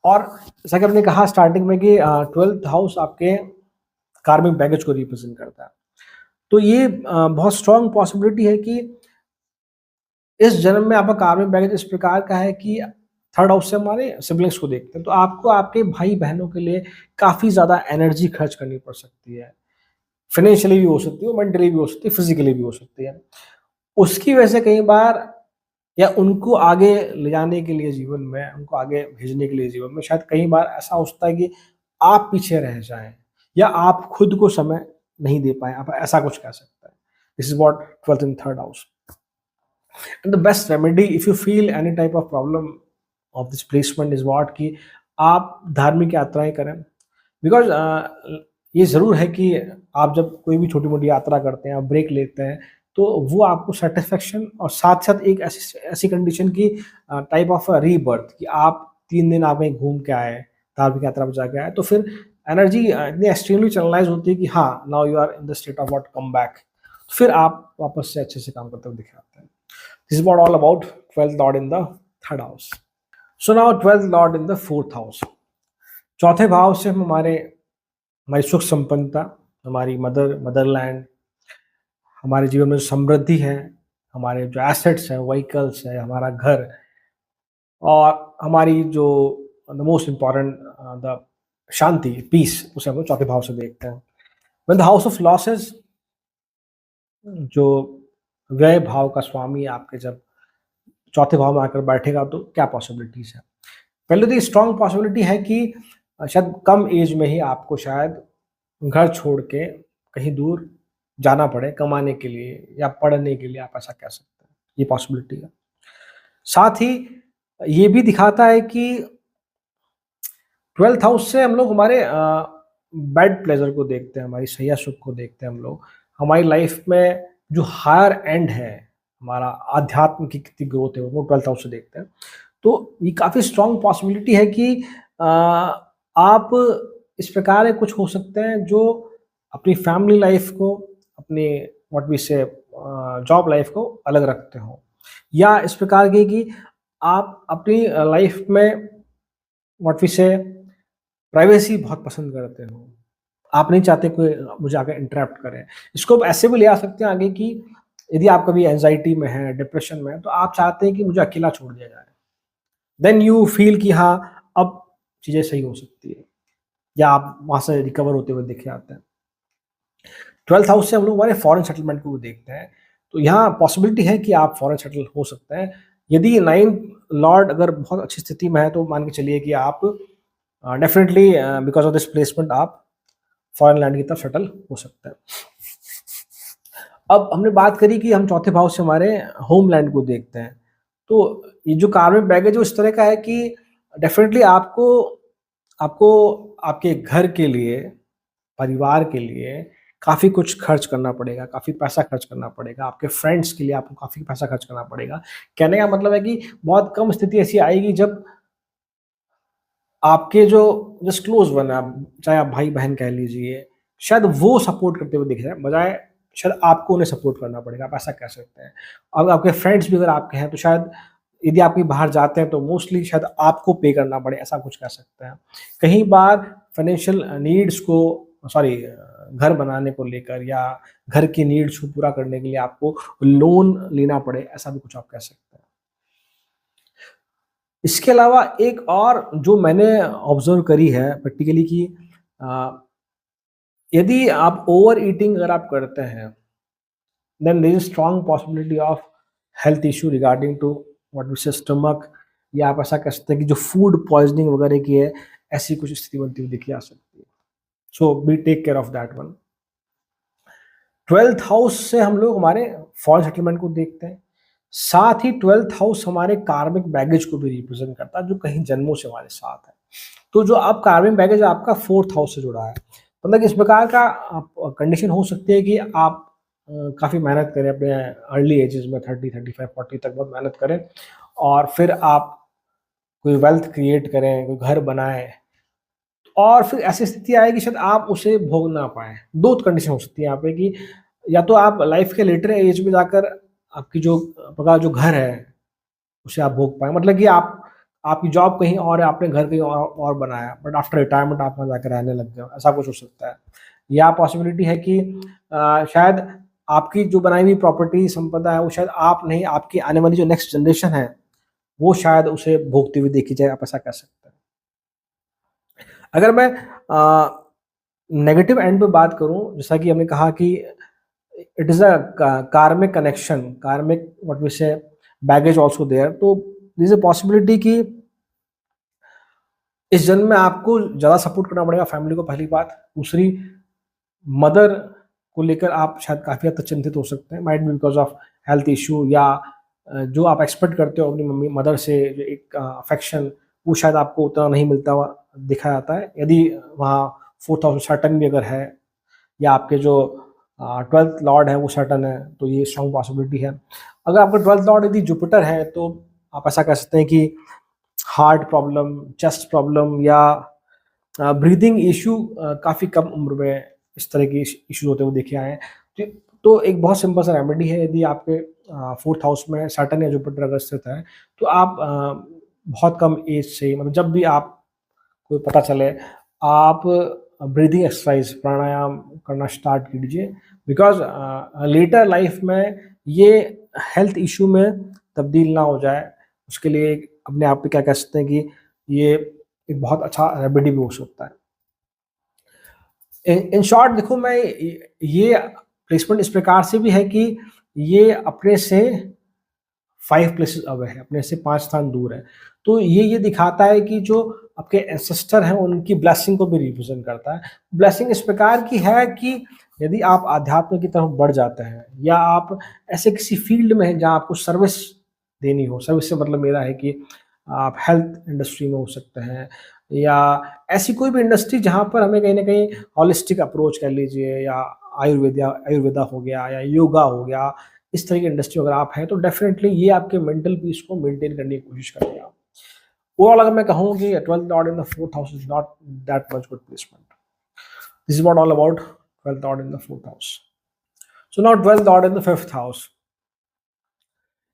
और जैसा कि आपने कहा स्टार्टिंग में कि 12th हाउस आपके कार्मिक बैगेज को रिप्रेजेंट करता है। तो ये बहुत स्ट्रॉन्ग पॉसिबिलिटी है कि इस जन्म में आपका कार्मिक बैगेज इस प्रकार का है कि 3rd हाउस से हमारे सिबलिंग्स को देखते हैं, तो आपको आपके भाई-बहनों के लिए काफ़ी ज़्यादा एनर्जी खर्च करनी पड़ सकती है। फाइनेंशियली भी हो सकती है, मेंटली भी हो सकती है, फिज़िकली भी हो सकती है। उसकी वजह से कई बार, या उनको आगे ले जाने के लिए जीवन में, उनको आगे भेजने के लिए जीवन में, शायद कई बार ऐसा हो सकता है कि आप पीछे रह जाएँ या आप खुद को समय नहीं दे पाएँ, आप ऐसा कुछ कह सकते हैं। This is what 12th and 3rd house. And the best remedy if you feel any type of problem of this placement is what, कि आप धार्मिक यात्राएँ करें। बिकॉज़ ये ज़रूर है कि आप जब कोई भी छोटी-मोटी यात्रा करते हैं, आप ब्रेक लेते हैं, तो वो आपको सैटिस्फैक्शन और साथ-साथ एक ऐसी ऐसी कंडीशन की टाइप ऑफ रीबर्थ, कि आप 3 दिन आप कहीं घूम के आए, धार्मिक यात्रा पे जाके आए, तो फिर एनर्जी इतनी एक्सट्रीमली चैनलाइज़ होती है कि हाँ, now you are in the state of what come back. फिर आप वापस से अच्छे से काम करते हुए दिख आते हैं। This is what all about 12th lord in the 3rd house. So now 12th lord in the 4th house. चौथे भाव से हम हमारी सुख संपन्नता, हमारी मदरलैंड, हमारे जीवन में जो समृद्धि है, हमारे जो एसेट्स हैं, व्हीकल्स है, हमारा घर, और हमारी जो द मोस्ट इम्पोर्टेंट द शांति, पीस, उसे हम लोग चौथे भाव से देखते हैं। When the house of losses, जो व्यय भाव का स्वामी आपके जब चौथे भाव में आकर बैठेगा, तो क्या पॉसिबिलिटीज है? पहले तो ये स्ट्रॉन्ग पॉसिबिलिटी है कि शायद कम एज में ही आपको शायद घर छोड़ के कहीं दूर जाना पड़े कमाने के लिए या पढ़ने के लिए, आप ऐसा कह सकते हैं, ये पॉसिबिलिटी है। साथ ही ये भी दिखाता है कि 12th हाउस से हम लोग हमारे बेड प्लेजर को देखते हैं, हमारी सैया सुख को देखते हैं हम लोग। हमारी लाइफ में जो हायर एंड है, हमारा आध्यात्म की कितनी ग्रोथ है, वो 12th हाउस से देखते हैं। तो ये काफ़ी स्ट्रॉन्ग पॉसिबिलिटी है कि आप इस प्रकार के कुछ हो सकते हैं जो अपनी फैमिली लाइफ को, अपनी व्हाट वी से जॉब लाइफ को अलग रखते हो, या इस प्रकार के कि आप अपनी लाइफ में व्हाट वी से प्राइवेसी बहुत पसंद करते हो। आप नहीं चाहते कोई मुझे आके इंटरप्ट करे। इसको आप ऐसे भी ले आ सकते हैं आगे कि यदि आप कभी एंग्जायटी में हैं, डिप्रेशन में हैं, तो आप चाहते हैं कि मुझे अकेला छोड़ दिया जाए। देन यू फील कि हाँ, अब चीज़ें सही हो सकती है, या आप वहाँ से रिकवर होते हुए देखे आते हैं। 12th हाउस से हम लोग हमारे फॉरेन सेटलमेंट को भी देखते हैं, तो यहाँ पॉसिबिलिटी है कि आप फॉरेन सेटल हो सकते हैं। यदि 9th लॉर्ड अगर बहुत अच्छी स्थिति में है, तो मान के चलिए कि आप definitely because of this placement आप फॉरेन लैंड की तरफ सेटल हो सकते हैं। अब हमने बात करी कि हम चौथे भाव से हमारे होमलैंड को देखते हैं। तो ये जो कार्मिक बैगेज है वो इस तरह का है कि डेफिनेटली आपको आपको आपके घर के लिए, परिवार के लिए काफ़ी कुछ खर्च करना पड़ेगा, काफ़ी पैसा खर्च करना पड़ेगा, आपके फ्रेंड्स के लिए आपको काफ़ी पैसा खर्च करना पड़ेगा। कहने का मतलब है कि बहुत कम स्थिति ऐसी आएगी जब आपके जो जस्ट क्लोज़ वन है, आप चाहे आप भाई-बहन कह लीजिए, शायद वो सपोर्ट करते हुए दिख जाएँ, बजाय शायद आपको उन्हें सपोर्ट करना पड़ेगा, आप ऐसा कह सकते हैं। अब आपके फ्रेंड्स भी अगर आपके हैं, तो शायद यदि आप कहीं बाहर जाते हैं, तो मोस्टली शायद आपको पे करना पड़े, ऐसा कुछ कह सकते हैं। कई बार फाइनेंशियल नीड्स को सॉरी घर बनाने को लेकर या घर की नीड्स को पूरा करने के लिए आपको लोन लेना पड़े, ऐसा भी कुछ आप कह सकते हैं। इसके अलावा एक और जो मैंने ऑब्ज़र्व करी है प्रैक्टिकली कि अ, यदि आप ओवर ईटिंग अगर आप करते हैं, then there is strong possibility of health issue regarding to what we say stomach, या आप ऐसा कह सकते हैं कि जो फूड पॉइज़निंग वगैरह की है, ऐसी कुछ स्थिति बनती हुई देखी जा सकती है। So be take care of that one. 12th house से हम लोग हमारे फॉरेन सेटलमेंट को देखते हैं। साथ ही 12th हाउस हमारे कार्मिक बैगेज को भी रिप्रेज़ेंट करता है, जो कहीं जन्मों से हमारे साथ है। तो जो अब कार्मिक बैगेज आपका 4th हाउस से जुड़ा है। मतलब इस प्रकार का कंडीशन हो सकती है कि आप काफ़ी मेहनत करें अपने अर्ली एजेस में 30, 35, 40 तक बहुत मेहनत करें और फिर आप कोई वेल्थ क्रिएट करें, कोई घर बनाएँ और फिर ऐसी स्थिति आएगी शायद आप उसे भोग ना पाएँ। 2 कंडीशन हो सकती है यहाँ पे कि या तो आप लाइफ़ के लेटर एज में जाकर आपकी जो आपका जो घर है, उसे आप भोग पाएँ। मतलब कि आप आपकी जॉब कहीं और है, आपने घर कहीं और बनाया, बट आफ्टर रिटायरमेंट आप वहाँ जाकर रहने लग गए हो, ऐसा कुछ हो सकता है। या पॉसिबिलिटी है कि शायद आपकी जो बनाई हुई प्रॉपर्टी संपदा है, वो शायद आप नहीं, आपकी आने वाली जो नेक्स्ट जनरेशन है, वो शायद उसे भोगती हुई देखी जाए, आप ऐसा कह सकते हैं। अगर मैं नेगेटिव एंड पे बात करूँ, जैसा कि हमने कहा कि it is a karmic connection, कार्मिक व्हाट वी से बैगेज आल्सो देयर, तो देयर इज़ अ पॉसिबिलिटी कि इस जन्म में आपको ज़्यादा सपोर्ट करना पड़ेगा फैमिली को, पहली बात। दूसरी, मदर को लेकर आप शायद काफ़ी हद तक चिंतित हो सकते हैं, might be because of health issue या जो आप एक्सपेक्ट करते हो अपनी मम्मी मदर से जो एक अफेक्शन, वो शायद आपको उतना नहीं मिलता हुआ दिखा जाता है। यदि वहाँ 4th हाउस सर्टेन भी अगर है या आपके जो 12th लॉर्ड है वो सर्टेन है, तो ये स्ट्रॉन्ग पॉसिबिलिटी है। अगर आपका 12th लॉर्ड यदि जुपिटर है, तो आप ऐसा कह सकते हैं कि हार्ट प्रॉब्लम, चेस्ट प्रॉब्लम या ब्रीथिंग इश्यू काफ़ी कम उम्र में इस तरह के इश्यूज होते हुए देखे आए हैं। तो एक बहुत सिंपल सा रेमेडी है, यदि आपके 4th हाउस में सैटर्न या जुपिटर अगर स्थित है, तो आप बहुत कम एज से, मतलब जब भी आपको पता चले, आप ब्रीथिंग एक्सरसाइज, प्राणायाम करना स्टार्ट कीजिए। बिकॉज़ लेटर लाइफ में ये हेल्थ इश्यू में तब्दील ना हो जाए, उसके लिए अपने आप पे क्या कह सकते हैं कि ये एक बहुत अच्छा रेमेडी भी हो सकता है। इन शॉर्ट देखो, मैं ये प्लेसमेंट इस प्रकार से भी है कि ये अपने से 5 प्लेसेस अवे है, अपने से 5 स्थान दूर है। तो ये दिखाता है कि जो आपके एंसेस्टर हैं, उनकी ब्लेसिंग को भी रिप्रेज़ेंट करता है। ब्लेसिंग इस प्रकार की है कि यदि आप अध्यात्म की तरफ बढ़ जाते हैं या आप ऐसे किसी फ़ील्ड में हैं जहाँ आपको सर्विस देनी हो, सर्विस से मतलब मेरा है कि आप हेल्थ इंडस्ट्री में हो सकते हैं या ऐसी कोई भी इंडस्ट्री जहाँ पर हमें कहीं न कहीं होलिस्टिक अप्रोच कह लीजिए, या आयुर्वेदा हो गया या योगा हो गया, इस तरह की इंडस्ट्री अगर आप हैं, तो डेफ़िनेटली ये आपके मेंटल पीस को मेंटेन करने की कोशिश करेगा। ओवरऑल अगर मैं कहूँ कि 12th lord in the 4th house is not that much good placement. This is what all about 12th lord in the 4th house. So now 12th lord in the 5th house.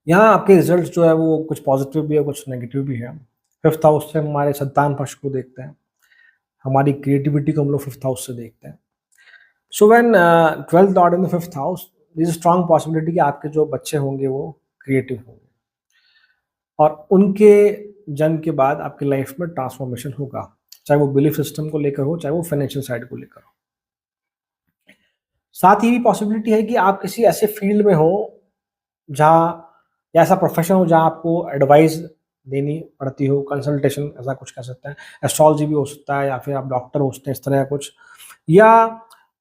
यहाँ आपके results जो है वो कुछ positive भी है, कुछ negative भी है। 5th हाउस से हमारे संतान पक्ष को देखते हैं, हमारी क्रिएटिविटी को हम लोग 5th हाउस से देखते हैं। So when 12th lord in the 5th house, there is a strong possibility कि आपके जो बच्चे होंगे वो क्रिएटिव होंगे और उनके जन्म के बाद आपकी लाइफ में ट्रांसफॉर्मेशन होगा, चाहे वो बिलीफ सिस्टम को लेकर हो, चाहे वो फाइनेंशियल साइड को लेकर हो। साथ ही भी पॉसिबिलिटी है कि आप किसी ऐसे फील्ड में हो जहाँ, या ऐसा प्रोफेशन हो जहाँ आपको एडवाइस देनी पड़ती हो, कंसल्टेशन ऐसा कुछ कह सकते हैं, एस्ट्रोलॉजी भी हो सकता है या फिर आप डॉक्टर हो सकते हैं, इस तरह का कुछ। या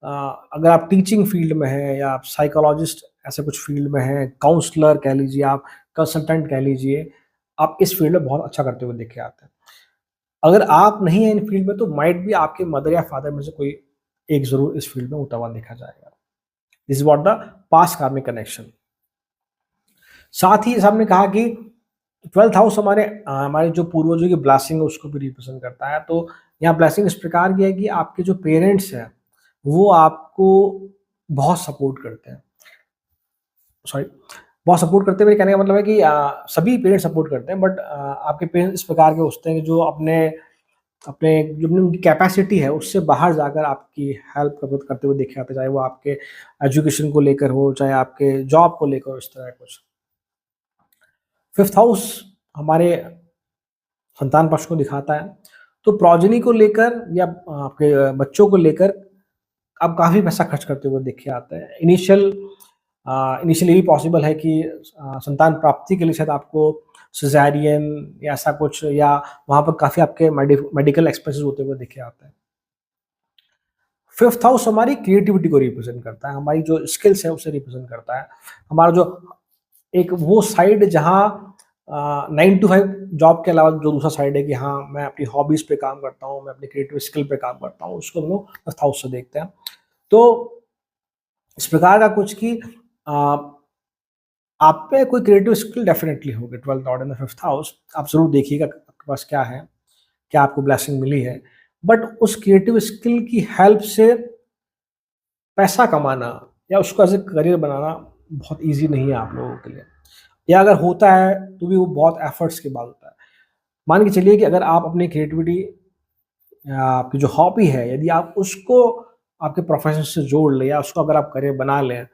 अ, अगर आप टीचिंग फील्ड में हैं या आप साइकोलॉजिस्ट ऐसे कुछ फील्ड में हैं, काउंसलर कह लीजिए आप, कंसल्टेंट कह लीजिए, आप इस फील्ड में बहुत अच्छा करते हुए देखे आते हैं। अगर आप नहीं हैं इन फील्ड में तो माइट बी आपके मदर या फादर में से कोई एक ज़रूर इस फील्ड में उठा हुआ देखा जाएगा। This is what the past karmic connection. साथ ही हमने कहा कि 12th हाउस हमारे जो पूर्वजों की ब्लेसिंग है उसको भी रिप्रेजेंट करता है। तो यहाँ ब्लेसिंग इस प्रकार की है कि आपके जो पेरेंट्स हैं, वो आपको बहुत सपोर्ट करते हैं। सॉरी, बहुत सपोर्ट करते हैं मेरे कहने का मतलब है कि सभी पेरेंट्स सपोर्ट करते हैं, बट आपके पेरेंट्स इस प्रकार के होते हैं कि जो अपने अपने जो अपनी उनकी कैपेसिटी है उससे बाहर जाकर आपकी हेल्प करते हुए देखे जाते हैं, चाहे वो आपके एजुकेशन को लेकर हो, चाहे आपके जॉब को लेकर हो, इस तरह कुछ। फिफ्थ हाउस हमारे संतान पक्ष को दिखाता है। तो प्रोजेनी को लेकर या आपके बच्चों को लेकर आप काफ़ी पैसा खर्च करते हुए देखे आते हैं। इनिशियली ये पॉसिबल है कि संतान प्राप्ति के लिए शायद आपको सिज़ेरियन या ऐसा कुछ, या वहाँ पर काफ़ी आपके मेडिकल एक्सपेंसेस होते हुए देखे आते हैं। फिफ्थ हाउस हमारी क्रिएटिविटी को रिप्रेजेंट करता है, हमारी जो स्किल्स है उसे रिप्रेजेंट करता है। हमारा जो एक वो साइड जहाँ 9 टू 5 जॉब के अलावा जो दूसरा साइड है कि हाँ, मैं अपनी हॉबीज़ पे काम करता हूँ, मैं अपनी क्रिएटिव स्किल पे काम करता हूँ, उसको हम लोग फिफ्थ हाउस से देखते हैं। तो इस प्रकार का कुछ कि अ, आप पे कोई क्रिएटिव स्किल डेफिनेटली होगी 12th lord in the fifth house. आप ज़रूर देखिएगा आपके पास क्या है, क्या आपको ब्लेसिंग मिली है। बट उस क्रिएटिव स्किल की हेल्प से पैसा कमाना या उसको एज़ ए करियर बनाना बहुत ईज़ी नहीं है आप लोगों के लिए। या अगर होता है तो भी वो बहुत एफर्ट्स के बाद होता है। मान के चलिए कि अगर आप अपनी क्रिएटिविटी या आपकी जो हॉबी है, यदि आप उसको आपके प्रोफेशन से जोड़ लें या उसको अगर आप करियर बना लें,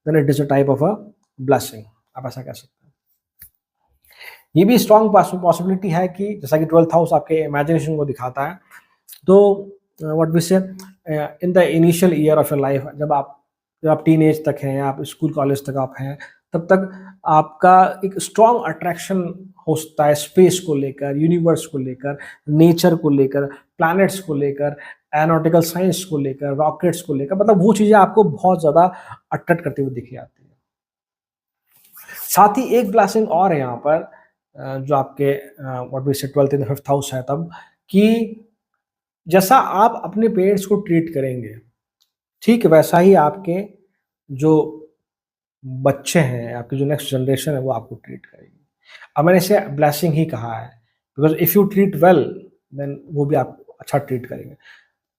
then it is a type of a blessing, आप ऐसा कह सकते हैं। ये भी स्ट्रॉन्ग पॉसिबिलिटी है कि जैसा कि 12th हाउस आपके इमेजिनेशन को दिखाता है। तो व्हाट वी से in the initial year of your life, जब आप टीनेज तक हैं या आप स्कूल कॉलेज तक आप हैं, तब तक आपका एक स्ट्रॉन्ग अट्रैक्शन हो सकता है स्पेस को लेकर, यूनिवर्स को लेकर, नेचर को लेकर, प्लैनेट्स को लेकर, एरोनॉटिकल साइंस को लेकर, रॉकेट्स को लेकर, मतलब वो चीज़ें आपको बहुत ज़्यादा अट्रैक्ट करती हुई दिखी आती है। साथ ही एक ब्लेसिंग और है यहाँ पर, जो आपके व्हाट वी से 12th in the 5th house है तब, कि जैसा आप अपने पेरेंट्स को ट्रीट करेंगे, ठीक वैसा ही आपके जो बच्चे हैं, आपकी जो नेक्स्ट जनरेशन है वो आपको ट्रीट करेगी। अब मैंने इसे ब्लेसिंग ही कहा है, because if you treat well then वो भी आपको अच्छा ट्रीट करेंगे।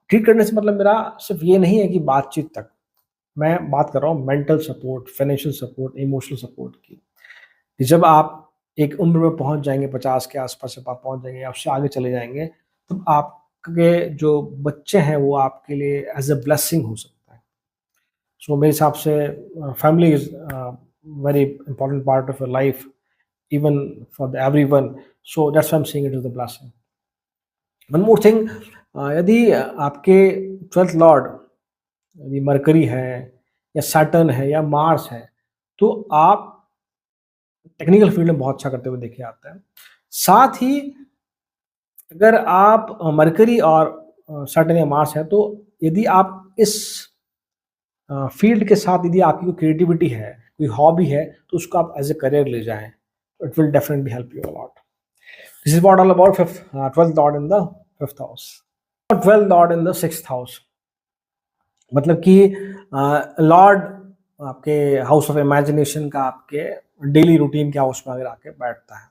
ट्रीट करने से मतलब मेरा सिर्फ़ ये नहीं है कि बातचीत तक, मैं बात कर रहा हूँ mental support, financial support, emotional support की। कि जब आप एक उम्र में पहुँच जाएँगे, 50 के आस-पास जब आप पहुँच जाएँगे या उससे आगे चले जाएँगे, तब आपके जो बच्चे हैं वो आपके लिए एज़ अ ब्लेसिंग हो सकता है। सो मेरे हिसाब से family is very important part of your life, even for the everyone, so that's why I am saying it is the blessing. One more thing, यदि आपके 12th लॉर्ड यदि मरकरी है या सैटर्न है या मार्स है, तो आप टेक्निकल फील्ड में बहुत अच्छा करते हुए देखे आते हैं। साथ ही अगर आप मरकरी और सैटर्न या मार्स है, तो यदि आप इस फील्ड के साथ यदि आपकी कोई क्रिएटिविटी है, कोई हॉबी है, तो उसको आप एज़ अ करियर ले जाएँ। It will definitely help you a lot. This is what all about 12th lord in the 5th house. 12th lord in the 6th house, मतलब कि लॉर्ड आपके हाउस ऑफ इमेजिनेशन का आपके daily routine के house में अगर आके बैठता है।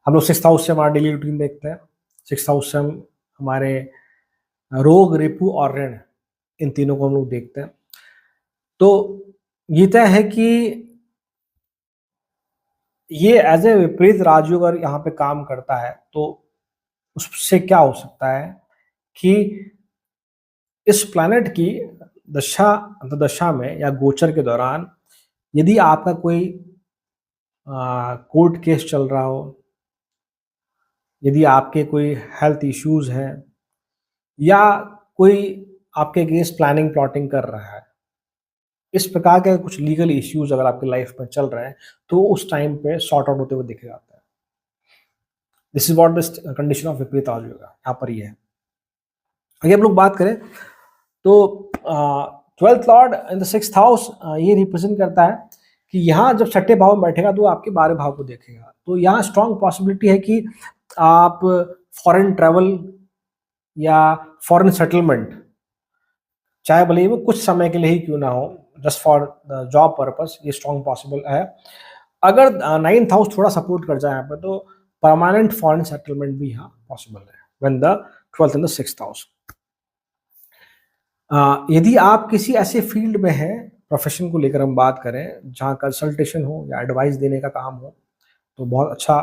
हम लोग 6th हाउस से हमारा डेली रूटीन देखते हैं। 6th हाउस से हम हमारे रोग, रिपू और ऋण, इन तीनों को हम लोग देखते हैं। तो ये तय है कि ये एज़ ए विपरीत राजयोग अगर यहाँ पे काम करता है, तो उससे क्या हो सकता है कि इस प्लैनेट की दशा अंतर्दशा में या गोचर के दौरान यदि आपका कोई कोर्ट केस चल रहा हो, यदि आपके कोई हेल्थ इश्यूज़ हैं या कोई आपके अगेंस्ट प्लानिंग प्लॉटिंग कर रहा है, इस प्रकार के कुछ लीगल इश्यूज़ अगर आपकी लाइफ में चल रहे हैं, तो उस टाइम पे सॉर्ट आउट होते हुए दिख जाता है। This is what this condition of विपरीत राज योग यहाँ पर ये है। अगर हम लोग बात करें तो 12th lord in the 6th house ये रिप्रेजेंट करता है कि यहाँ जब छठे भाव में बैठेगा तो आपके 12वें भाव को देखेगा, तो यहाँ स्ट्रॉन्ग पॉसिबिलिटी है कि आप फॉरेन ट्रैवल या फॉरेन सेटलमेंट, चाहे भले ही वो कुछ समय के लिए ही क्यों ना हो, just for the job purpose, ये स्ट्रॉन्ग पॉसिबल है। अगर 9th हाउस थोड़ा सपोर्ट कर जाए यहाँ पे तो परमानेंट फॉरेन सेटलमेंट भी यहाँ पॉसिबल है when the 12th and the 6th house. यदि आप किसी ऐसे फील्ड में हैं, प्रोफेशन को लेकर हम बात करें जहाँ कंसल्टेशन हो या एडवाइस देने का काम हो, तो बहुत अच्छा